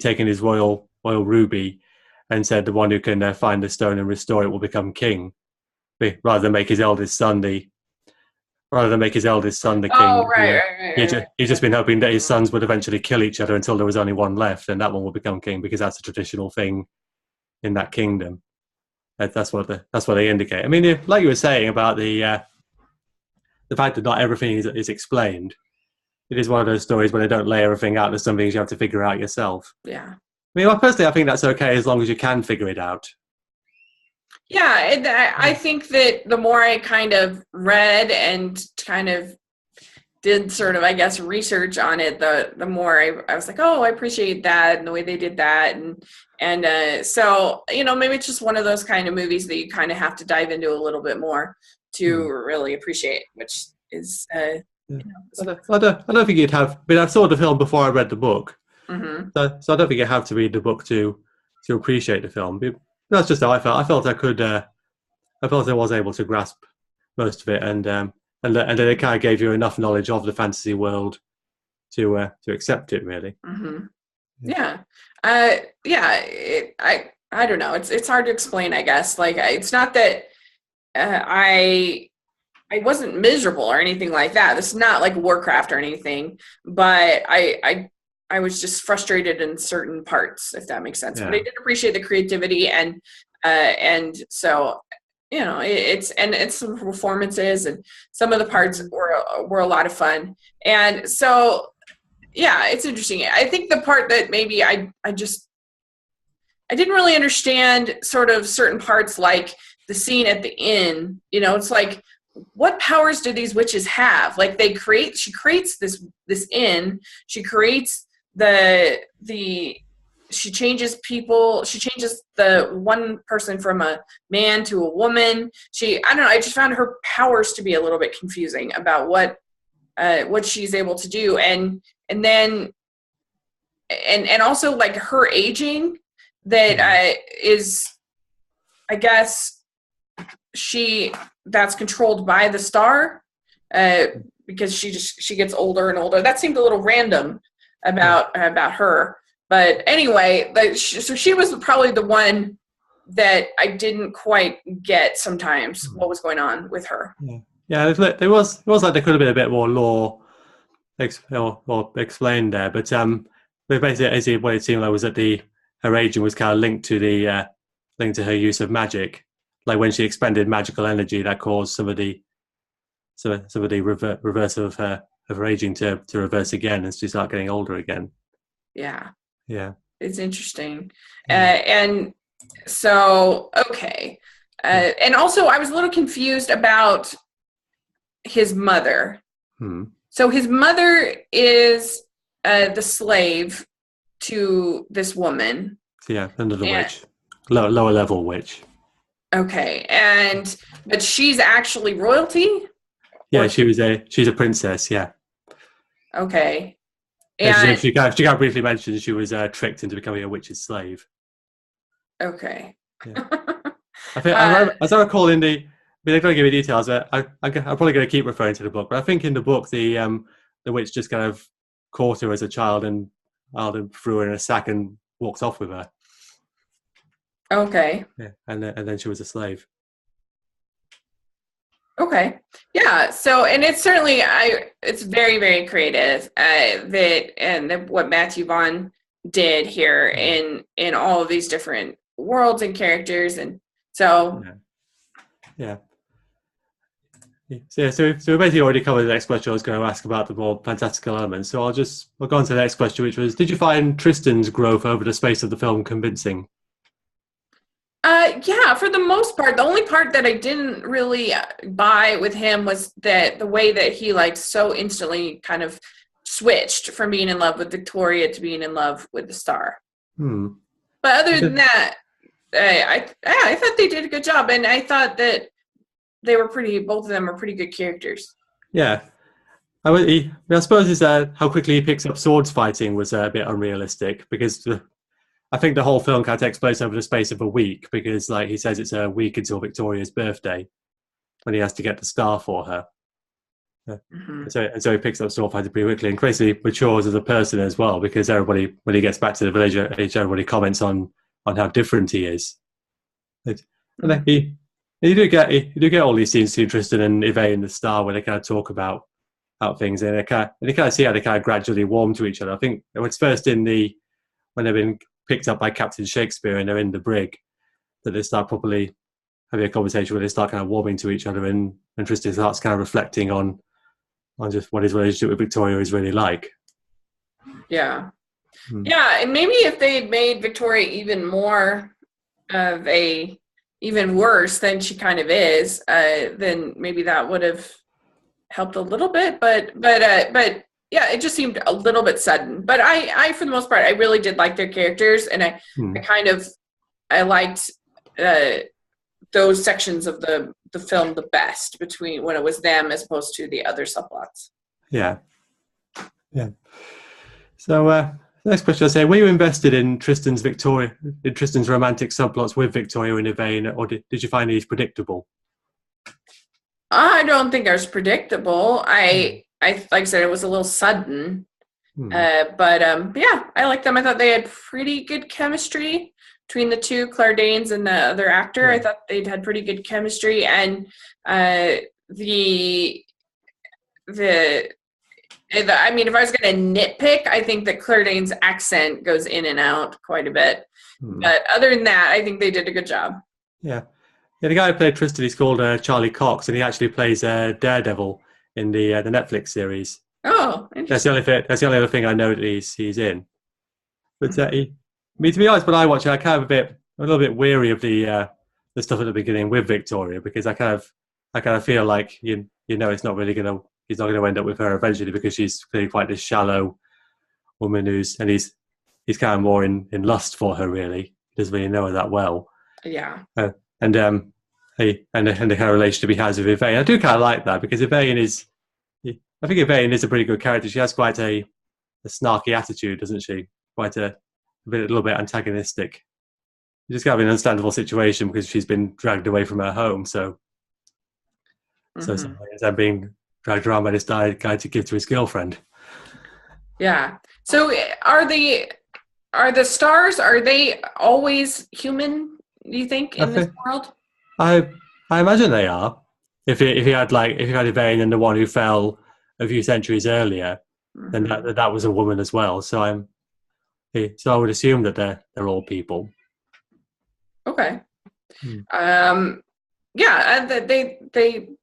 taken his royal ruby and said the one who can find the stone and restore it will become king, rather than make his eldest son the king. Oh, right. He's just been hoping that his sons would eventually kill each other until there was only one left, and that one would become king, because that's a traditional thing in that kingdom. That's what they indicate. I mean, like you were saying about the fact that not everything is explained. It is one of those stories where they don't lay everything out. There's some things you have to figure out yourself. Yeah. I mean, personally, I think that's okay as long as you can figure it out. Yeah, I think that the more I kind of read and kind of did sort of, I guess, research on it, the more I was like, oh, I appreciate that and the way they did that. And so, maybe it's just one of those kind of movies that you kind of have to dive into a little bit more to really appreciate, which is, I don't think you'd have. I mean, I saw the film before I read the book, so I don't think you have to read the book to appreciate the film. But that's just how I felt. I felt I was able to grasp most of it, and then it kind of gave you enough knowledge of the fantasy world to accept it, really. Mm-hmm. Yeah. I don't know. It's hard to explain, I guess. Like, it's not that I wasn't miserable or anything like that. This is not like Warcraft or anything, but I was just frustrated in certain parts, if that makes sense. Yeah. But I did appreciate the creativity and so it's some performances, and some of the parts were a lot of fun. And so yeah, it's interesting. I think the part that maybe I didn't really understand sort of certain parts, like the scene at the inn, it's like, what powers do these witches have? Like, she creates this inn, she creates she changes people, she changes the one person from a man to a woman. I don't know, I just found her powers to be a little bit confusing about what she's able to do. And then also like her aging that is I guess that's controlled by the star, because she gets older and older. That seemed a little random about her. But anyway, so she was probably the one that I didn't quite get sometimes what was going on with her. Yeah, it was like there could have been a bit more lore explained there, but basically what it seemed like was that her aging was kind of linked to her use of magic, like when she expended magical energy that caused some of the reverse of her aging to reverse again and she start getting older again. Yeah, it's interesting. And so okay, and also I was a little confused about his mother. So his mother is the slave to this woman. Yeah, another witch, lower level witch. Okay, but she's actually royalty. Yeah, she's a princess. Yeah. Okay. And she got briefly mentioned she was tricked into becoming a witch's slave. Okay. Yeah. I think, as I recall in the, I mean, I'm going to give you details, but I'm probably going to keep referring to the book. But I think in the book, the witch just kind of caught her as a child and threw her in a sack and walked off with her. Okay. Yeah, and then she was a slave. Okay. Yeah. So, and it's certainly, it's very, very creative. What Matthew Vaughn did here in all of these different worlds and characters, and so. Yeah. So we basically already covered the next question. I was going to ask about the more fantastical elements. So I'll go on to the next question, which was: did you find Tristan's growth over the space of the film convincing? Yeah, for the most part. The only part that I didn't really buy with him was that the way that he so instantly kind of switched from being in love with Victoria to being in love with the star. But other than that, I thought they did a good job, and I thought that both of them are pretty good characters. Yeah. I suppose is how quickly he picks up swords fighting was a bit unrealistic, because I think the whole film kind of takes place over the space of a week, because he says it's a week until Victoria's birthday when he has to get the star for her. So he picks up sword fighting pretty quickly and basically matures as a person as well, because everybody, when he gets back to the village, everybody comments on how different he is. And then you do get all these scenes between Tristan and Yvain and the star where they kind of talk about things, and you kind of see how they kind of gradually warm to each other. I think it's first when they've been picked up by Captain Shakespeare and they're in the brig that they start properly having a conversation where they start kind of warming to each other, and Tristan starts kind of reflecting on just what his relationship with Victoria is really like. Yeah. Yeah, and maybe if they had made Victoria even more of even worse than she kind of is, then maybe that would have helped a little bit. But yeah, it just seemed a little bit sudden. But I for the most part, I really did like their characters, and I liked those sections of the film the best, between when it was them as opposed to the other subplots. Yeah. So next question, I say, were you invested in Tristan's romantic subplots with Victoria and Yvain, or did you find these predictable? I don't think I was predictable. I like I said, it was a little sudden. But yeah, I liked them. I thought they had pretty good chemistry between the two, Claire Danes and the other actor. I thought they'd had pretty good chemistry, and I mean, if I was going to nitpick, I think that Claire Danes' accent goes in and out quite a bit. But other than that, I think they did a good job. Yeah, the guy who played Tristan, he's called Charlie Cox, and he actually plays Daredevil in the Netflix series. Oh, interesting. That's the only other thing I know that he's in. But to be honest, when I watch it, I kind of a little bit weary of the stuff at the beginning with Victoria, because I kind of feel like it's not really he's not going to end up with her eventually, because she's clearly quite this shallow woman and he's kind of more in lust for her, really. He doesn't really know her that well. Yeah. And the kind of relationship he has with Yvain, I do kind of like that, because Yvain is a pretty good character. She has quite a snarky attitude, doesn't she? Quite a little bit antagonistic. just got an understandable situation because she's been dragged away from her home. So I'm being dragged around by this guy to give to his girlfriend. Yeah. So are the stars, are they always human, do you think, in this world? I imagine they are. If you had Yvain and the one who fell a few centuries earlier, then that was a woman as well. So I would assume that they're all people. Okay. Yeah, they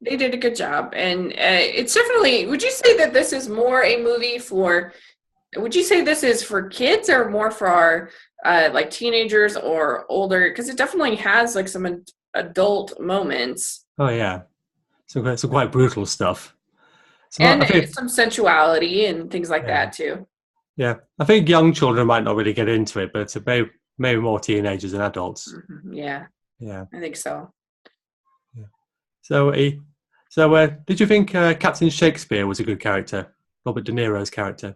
did a good job, and it's definitely. Would you say that this is more a movie for? Would you say this is for kids or more for our like teenagers or older? Because it definitely has like some adult moments. Oh yeah, some quite brutal stuff. So And I think, some sensuality and things like that too. Yeah, I think young children might not really get into it, but maybe more teenagers than adults. Yeah, I think so. Yeah. So, did you think Captain Shakespeare was a good character? Robert De Niro's character?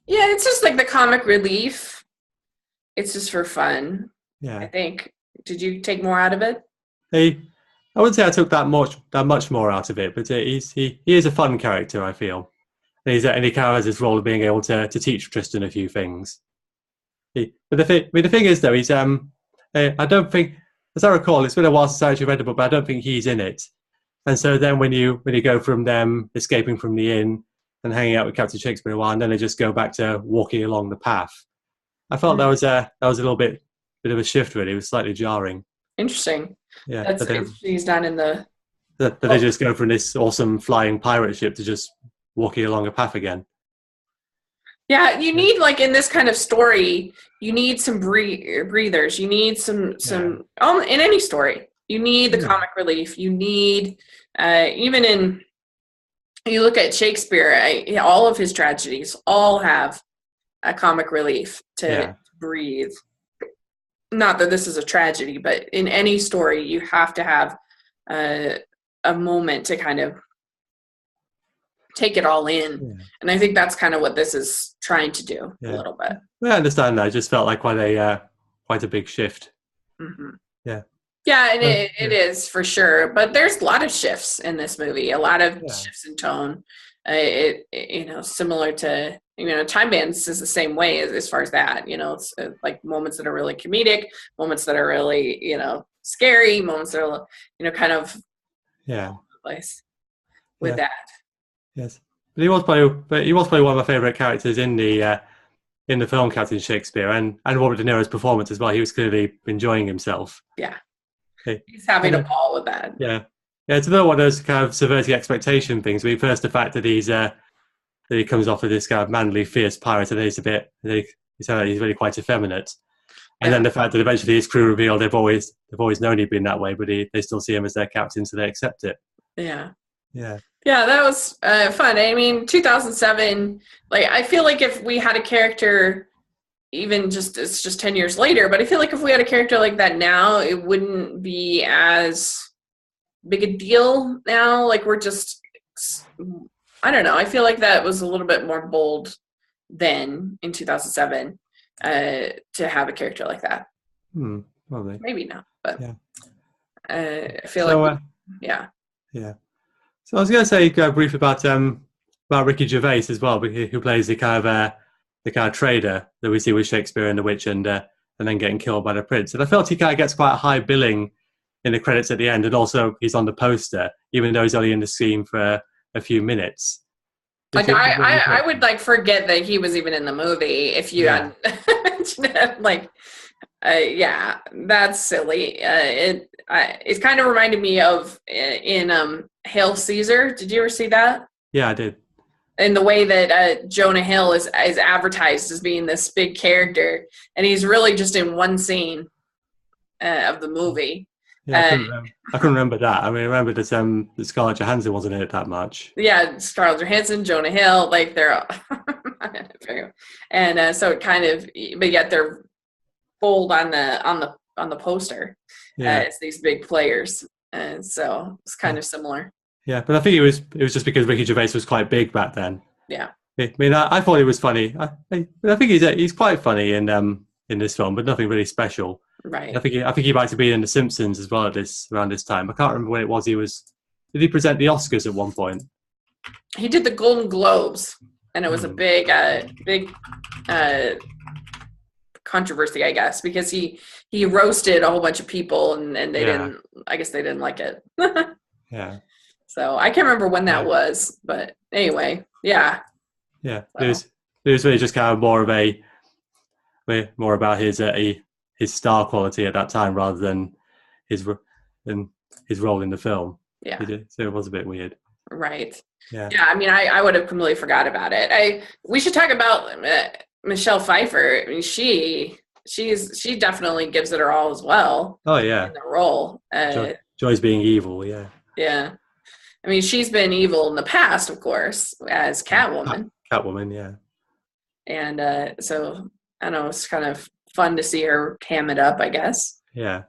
Yeah, it's just like the comic relief. It's just for fun. Yeah, I think. Did you take more out of it? I wouldn't say I took that much more out of it, but he is a fun character, I feel. And he kind of has this role of being able to teach Tristan a few things. But the thing is, though, he's I don't think, as I recall, it's been a while since I actually read the book, but I don't think he's in it. And so then when you go from them escaping from the inn and hanging out with Captain Shakespeare a while, and then they just go back to walking along the path, I felt that was a little bit of a shift. Really, it was slightly jarring. Interesting. Yeah, he's not in the. That they just go from this awesome flying pirate ship to just walking along a path again. Yeah, you need, like, in this kind of story, you need some breathers. You need some in any story. You need the comic relief. You need, even in, you look at Shakespeare, all of his tragedies all have a comic relief to breathe. Not that this is a tragedy, but in any story, you have to have a moment to kind of take it all in. And I think that's kind of what this is trying to do a little bit. Yeah, I understand that. It just felt like quite a big shift. Yeah, and it is for sure. But there's a lot of shifts in this movie, a lot of shifts in tone. Similar to, Time Bandits is the same way as far as that. It's like moments that are really comedic, moments that are really, scary, moments that are, kind of all over the place with that. Yes, but he was probably one of my favourite characters in the film Captain Shakespeare, and Robert De Niro's performance as well. He was clearly enjoying himself. Yeah, he's having a ball with that. Yeah, it's another one of those kind of subverting expectation things. First the fact that that he comes off with this kind of manly, fierce pirate, and then he's really quite effeminate. And then the fact that eventually his crew reveal they've always known he'd been that way, but they still see him as their captain, so they accept it. Yeah. Yeah, that was fun. I mean, 2007, like, I feel like if we had a character, it's just 10 years later, but I feel like if we had a character like that now, it wouldn't be as big a deal now. Like, we're just, I don't know. I feel like that was a little bit more bold then in 2007 to have a character like that. Probably. Maybe not, but I feel Yeah. So I was going to say briefly about Ricky Gervais as well, who plays the kind of trader that we see with Shakespeare and the Witch, and then getting killed by the prince. And I felt he kind of gets quite a high billing in the credits at the end, and also he's on the poster, even though he's only in the scene for a few minutes. Like, I would like forget that he was even in the movie if you hadn't mentioned it. Like, that's silly. It kind of reminded me of in Hail Caesar. Did you ever see that? Yeah, I did. In the way that Jonah Hill is advertised as being this big character, and he's really just in one scene of the movie. Yeah, I couldn't remember that. I mean, I remember that Scarlett Johansson wasn't in it that much. Yeah, Scarlett Johansson, Jonah Hill, like, they're all and so it kind of, but yet they're bold on the poster as these big players, and so it's kind of similar. Yeah, but I think it was just because Ricky Gervais was quite big back then. Yeah, I mean, I thought he was funny. I think he's quite funny in this film, but nothing really special. Right. I think he might have been in The Simpsons as well around this time. I can't remember when it was. Did he present the Oscars at one point? He did the Golden Globes, and it was a big controversy, I guess, because he roasted a whole bunch of people, and they didn't. I guess they didn't like it. Yeah. So I can't remember when that was, but anyway, yeah. Yeah. So. It was really just kind of more about his star quality at that time rather than his role in the film. Yeah. So it was a bit weird. Right. Yeah. Yeah. I mean, I would have completely forgot about it. We should talk about Michelle Pfeiffer. I mean, she definitely gives it her all as well. Oh yeah. In the role. Joy's being evil. Yeah. Yeah. I mean, she's been evil in the past, of course, as Catwoman. Catwoman, yeah. And so I don't know, it's kind of fun to see her ham it up, I guess. Yeah.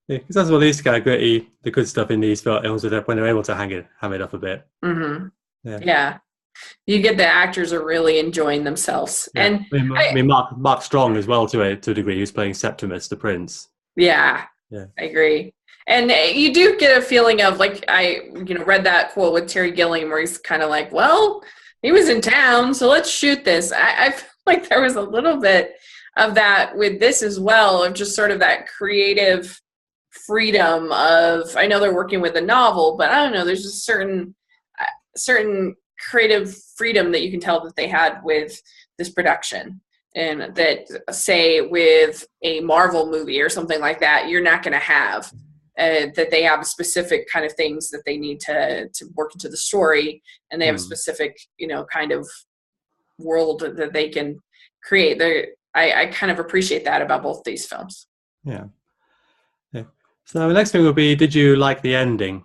Because that's what these kind of gritty, the good stuff in these films, when they're able to ham it up a bit. Mm-hmm. Yeah. You get the actors are really enjoying themselves. Yeah. And I mean Mark Strong as well to a degree, who's playing Septimus the Prince. Yeah. I agree. And you do get a feeling of, like, I read that quote with Terry Gilliam where he's kind of like, well, he was in town, so let's shoot this. I feel like there was a little bit of that with this as well, of just sort of that creative freedom of, I know they're working with a novel, but I don't know, there's a certain creative freedom that you can tell that they had with this production. And that, say, with a Marvel movie or something like that, you're not going to have. That they have specific kind of things that they need to work into the story, and they have a specific, kind of world that they can create. I kind of appreciate that about both these films. Yeah. So the next thing would be, did you like the ending?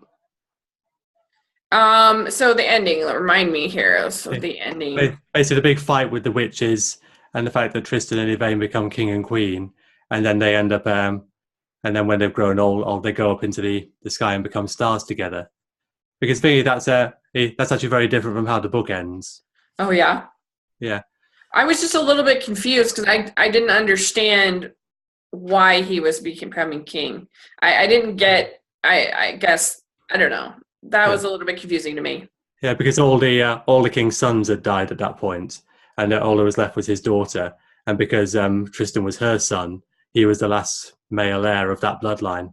So the ending, remind me here. So the ending. Basically, the big fight with the witches and the fact that Tristan and Yvain become king and queen, and then they end up, and then when they've grown old, they go up into the sky and become stars together. Because for me, that's actually very different from how the book ends. Oh yeah. Yeah. I was just a little bit confused because I didn't understand why he was becoming king. I didn't get. I guess I don't know. That was a little bit confusing to me. Yeah, because all the king's sons had died at that point, and all that was left was his daughter. And because Tristan was her son, he was the last male heir of that bloodline.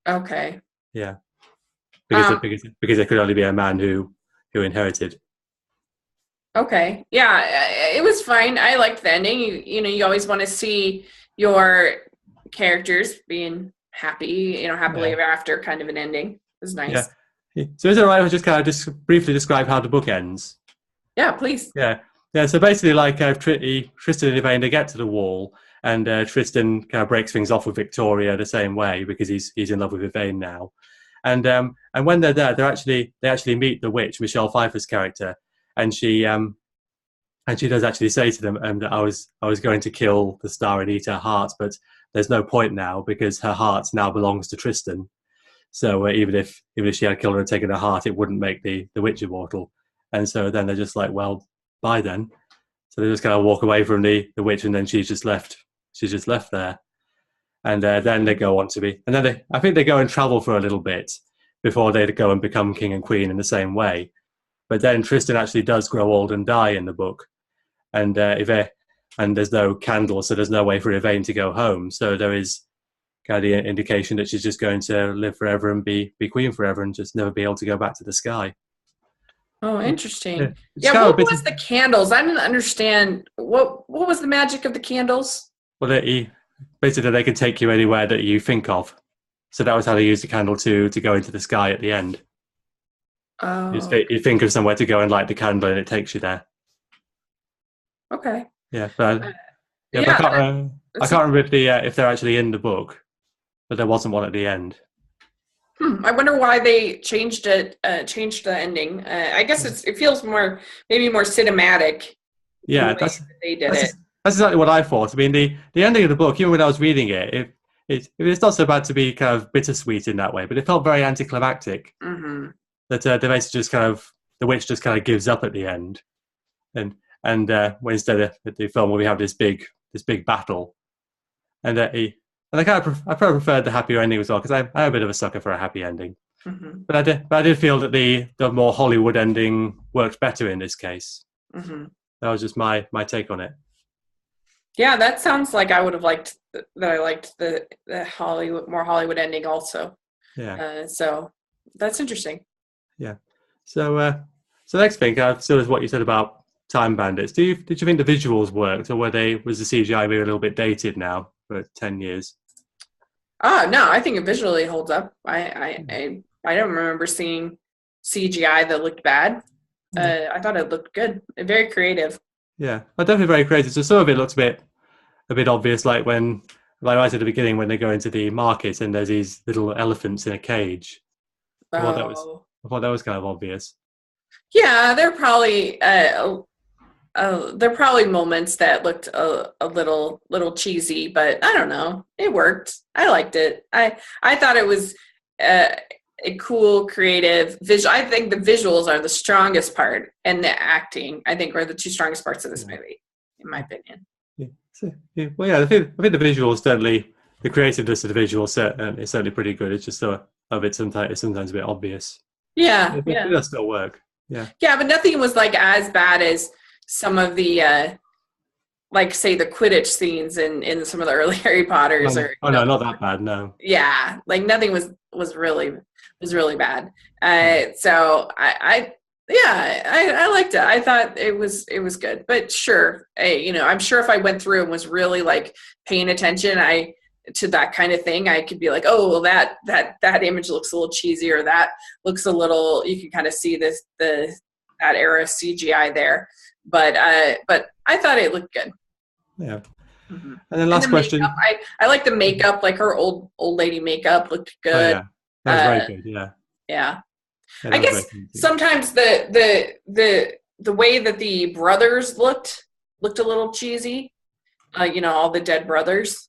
Okay. Yeah. Because there could only be a man who inherited. Okay. Yeah, it was fine. I liked the ending. You always want to see your characters being happy, happily ever after kind of an ending. It was nice. Yeah. So is it right if I just kind of briefly describe how the book ends? Yeah, please. Yeah. So basically, like Tristan and Yvain, they get to the wall, and Tristan kind of breaks things off with Victoria the same way because he's in love with Yvain now. And when they're there, they actually meet the witch, Michelle Pfeiffer's character, and she does actually say to them that I was going to kill the star and eat her heart, but there's no point now because her heart now belongs to Tristan. So even if she had killed her and taken her heart, it wouldn't make the witch immortal. And so then they're just like, well, bye then. So they just kind of walk away from the witch, and then she's just left there. And then they go on to be, and then I think they go and travel for a little bit before they go and become king and queen in the same way. But then Tristan actually does grow old and die in the book, and there's no candle, so there's no way for Yvain to go home. So there is kind of the indication that she's just going to live forever and be queen forever and just never be able to go back to the sky. Oh, interesting. Yeah, what was the candles? I didn't understand. What was the magic of the candles? Well, basically they can take you anywhere that you think of. So that was how they used the candle to go into the sky at the end. Oh. You think of somewhere to go and light the candle, and it takes you there. Okay. Yeah, but I can't remember if they're actually in the book, but there wasn't one at the end. I wonder why they changed it. Changed the ending. I guess it feels maybe more cinematic. Yeah, that's exactly what I thought. I mean, the ending of the book, even when I was reading it, it's not so bad to be kind of bittersweet in that way, but it felt very anticlimactic. Mm-hmm. That the basically just kind of the witch just kind of gives up at the end, and when instead of the film where we have this big battle, and I I probably preferred the happier ending as well because I'm a bit of a sucker for a happy ending. Mm-hmm. But I did feel that the more Hollywood ending worked better in this case. Mm-hmm. That was just my take on it. Yeah, that sounds like I would have liked that. I liked the more Hollywood ending also. Yeah, So that's interesting. yeah. So next thing, so is what you said about Time Bandits. Did you think the visuals worked, or was the CGI maybe a little bit dated now for 10 years? Oh no, I think it visually holds up. I don't remember seeing CGI that looked bad. I thought it looked good. Very creative. Yeah, but definitely very creative. So some of it looks a bit obvious, like right at the beginning when they go into the market and there's these little elephants in a cage. Oh, I thought that was kind of obvious. yeah, there are probably moments that looked a little cheesy, but I don't know. It worked. I liked it. I thought it was a cool, creative visual. I think the visuals are the strongest part, and the acting I think are the two strongest parts of this movie, in my opinion. Yeah. Well, yeah, I think the visuals certainly the creativeness of the visuals is certainly pretty good. It's just it's sometimes a bit obvious. Yeah, But yeah, it does still work. Yeah. yeah. But nothing was like as bad as some of the like say the Quidditch scenes in some of the early Harry Potters or Oh no, not that bad. No. yeah, like nothing was really bad. So I liked it. I thought it was good. But sure, I'm sure if I went through and was really like paying attention, to that kind of thing, I could be like, oh well, that image looks a little cheesy, or that looks a little. You can kind of see that era of CGI there. But I thought it looked good. Yeah. Mm-hmm. And then last question. Makeup, I like the makeup, like her old lady makeup looked good. Oh, yeah. That was very good. Yeah. Yeah. Yeah, I guess sometimes the way that the brothers looked a little cheesy. All the dead brothers.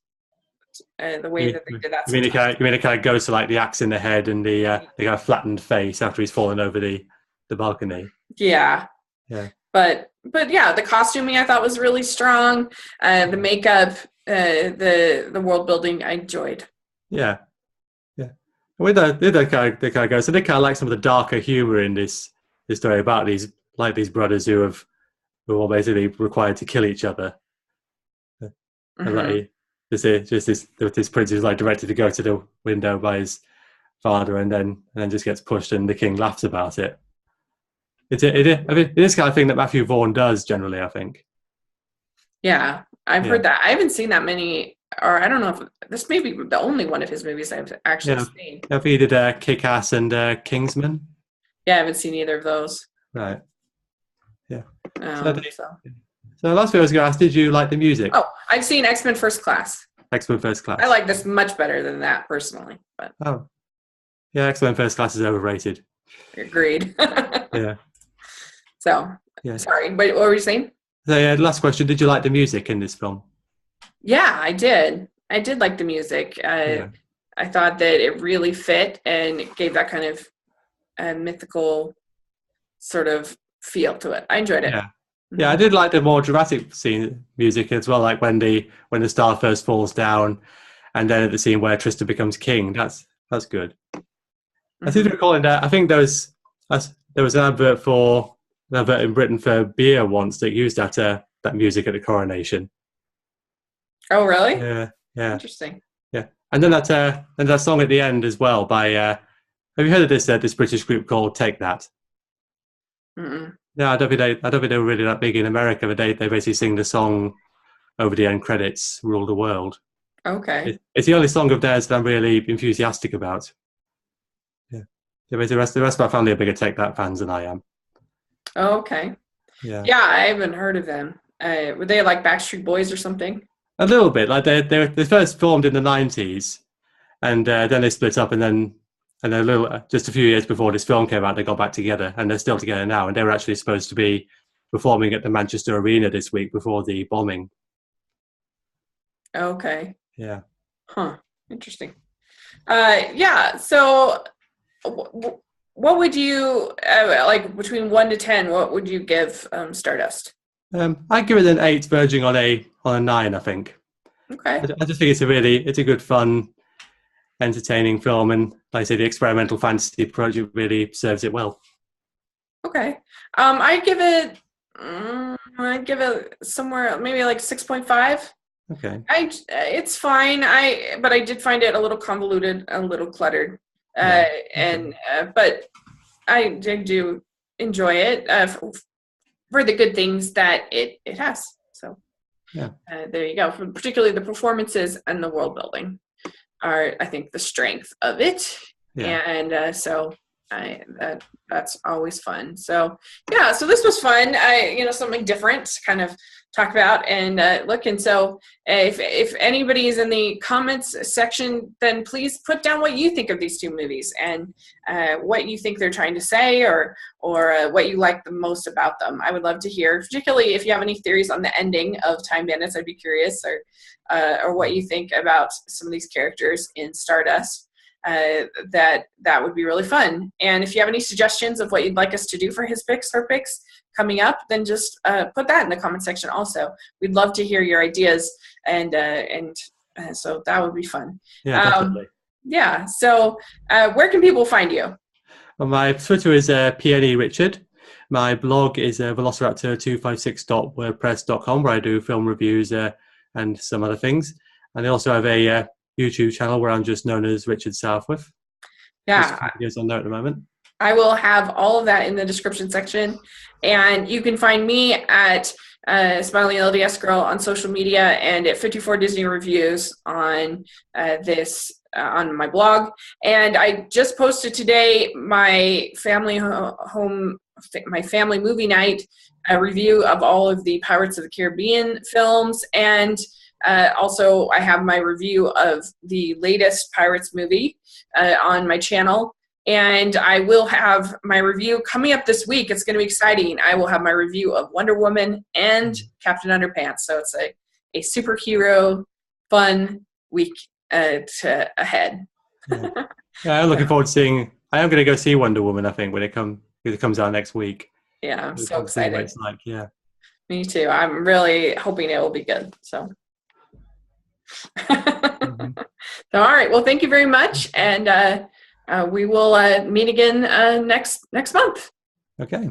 The way that they did that. You mean it kind of goes to like the axe in the head and the kind of flattened face after he's fallen over the balcony. Yeah. Yeah. But yeah, the costuming I thought was really strong. The makeup, the world building, I enjoyed. Yeah. Yeah. With they kind of go. So they kind of like some of the darker humor in this story about these brothers who are all basically required to kill each other. Mm-hmm. And like this prince who's like directed to go to the window by his father and then just gets pushed and the king laughs about it. It is kind of thing that Matthew Vaughn does generally, I think. Yeah, I've heard that. I haven't seen that many, or I don't know if this may be the only one of his movies I've actually seen. I think he did Kick-Ass and Kingsman. Yeah, I haven't seen either of those. Right. Yeah. So last thing I was going to ask, did you like the music? Oh, I've seen X-Men First Class. X-Men First Class. I like this much better than that personally. But yeah, X-Men First Class is overrated. Agreed. Yeah. So, sorry, but what were you saying? So, last question. Did you like the music in this film? Yeah, I did. I did like the music. I thought that it really fit and it gave that kind of mythical sort of feel to it. I enjoyed it. Yeah. Yeah, I did like the more dramatic scene music as well, like when the star first falls down and then at the scene where Tristan becomes king. That's good. Mm-hmm. I seem to recall I think there was an advert in Britain for beer once that used that music at the coronation. Oh, really? Yeah. Interesting. Yeah, and then that song at the end as well by. Have you heard of this British group called Take That? Mm-mm. No, I don't think they were really that big in America, but they basically sing the song over the end credits, "Rule the World." Okay. It's the only song of theirs that I'm really enthusiastic about. Yeah, but the rest of my family are bigger Take That fans than I am. Oh, okay. Yeah, I haven't heard of them. Were they like Backstreet Boys or something? A little bit. Like they first formed in the 90s, and then they split up, and then just a few years before this film came out, they got back together, and they're still together now. And they were actually supposed to be performing at the Manchester Arena this week before the bombing. Okay. Yeah. Huh. Interesting. Yeah. So, what would you like between 1 to 10? What would you give Stardust? I'd give it an 8, verging on a 9. I think. Okay. I just think it's a good fun, entertaining film, and like I say, the experimental fantasy project really serves it well. Okay. I'd give it somewhere maybe like 6.5. Okay. It's fine. But I did find it a little convoluted, a little cluttered. Yeah. And but I do enjoy it for the good things that it has. So Yeah. there you go. Particularly the performances and the world building are, I think, the strength of it. Yeah. And so that's always fun. So yeah, so this was fun. Something different to kind of talk about and look. And so if anybody is in the comments section, then please put down what you think of these two movies and what you think they're trying to say, or what you like the most about them. I would love to hear, particularly if you have any theories on the ending of Time Bandits. I'd be curious, or what you think about some of these characters in Stardust. That would be really fun. And if you have any suggestions of what you'd like us to do for his picks, her picks coming up, then just put that in the comment section also. We'd love to hear your ideas, and so that would be fun. Yeah, definitely. Yeah, so where can people find you? Well, my Twitter is PNE Richard. My blog is velociraptor256.wordpress.com, where I do film reviews and some other things. And I also have a YouTube channel where I'm just known as Richard Southworth. Yeah, videos on there at the moment. I will have all of that in the description section, and you can find me at Smiling LDS Girl on social media, and at 54 Disney Reviews on on my blog. And I just posted today my family movie night review of all of the Pirates of the Caribbean films, and also I have my review of the latest Pirates movie on my channel. And I will have my review coming up this week. It's going to be exciting. I will have my review of Wonder Woman and Captain Underpants. So it's a superhero fun week ahead. Yeah, I'm looking forward to seeing. I am going to go see Wonder Woman, I think, when it comes out next week. Yeah, I'm so excited. It's like, yeah. Me too. I'm really hoping it will be good. So. Mm-hmm. So, all right. Well, thank you very much, and we will meet again next month. Okay.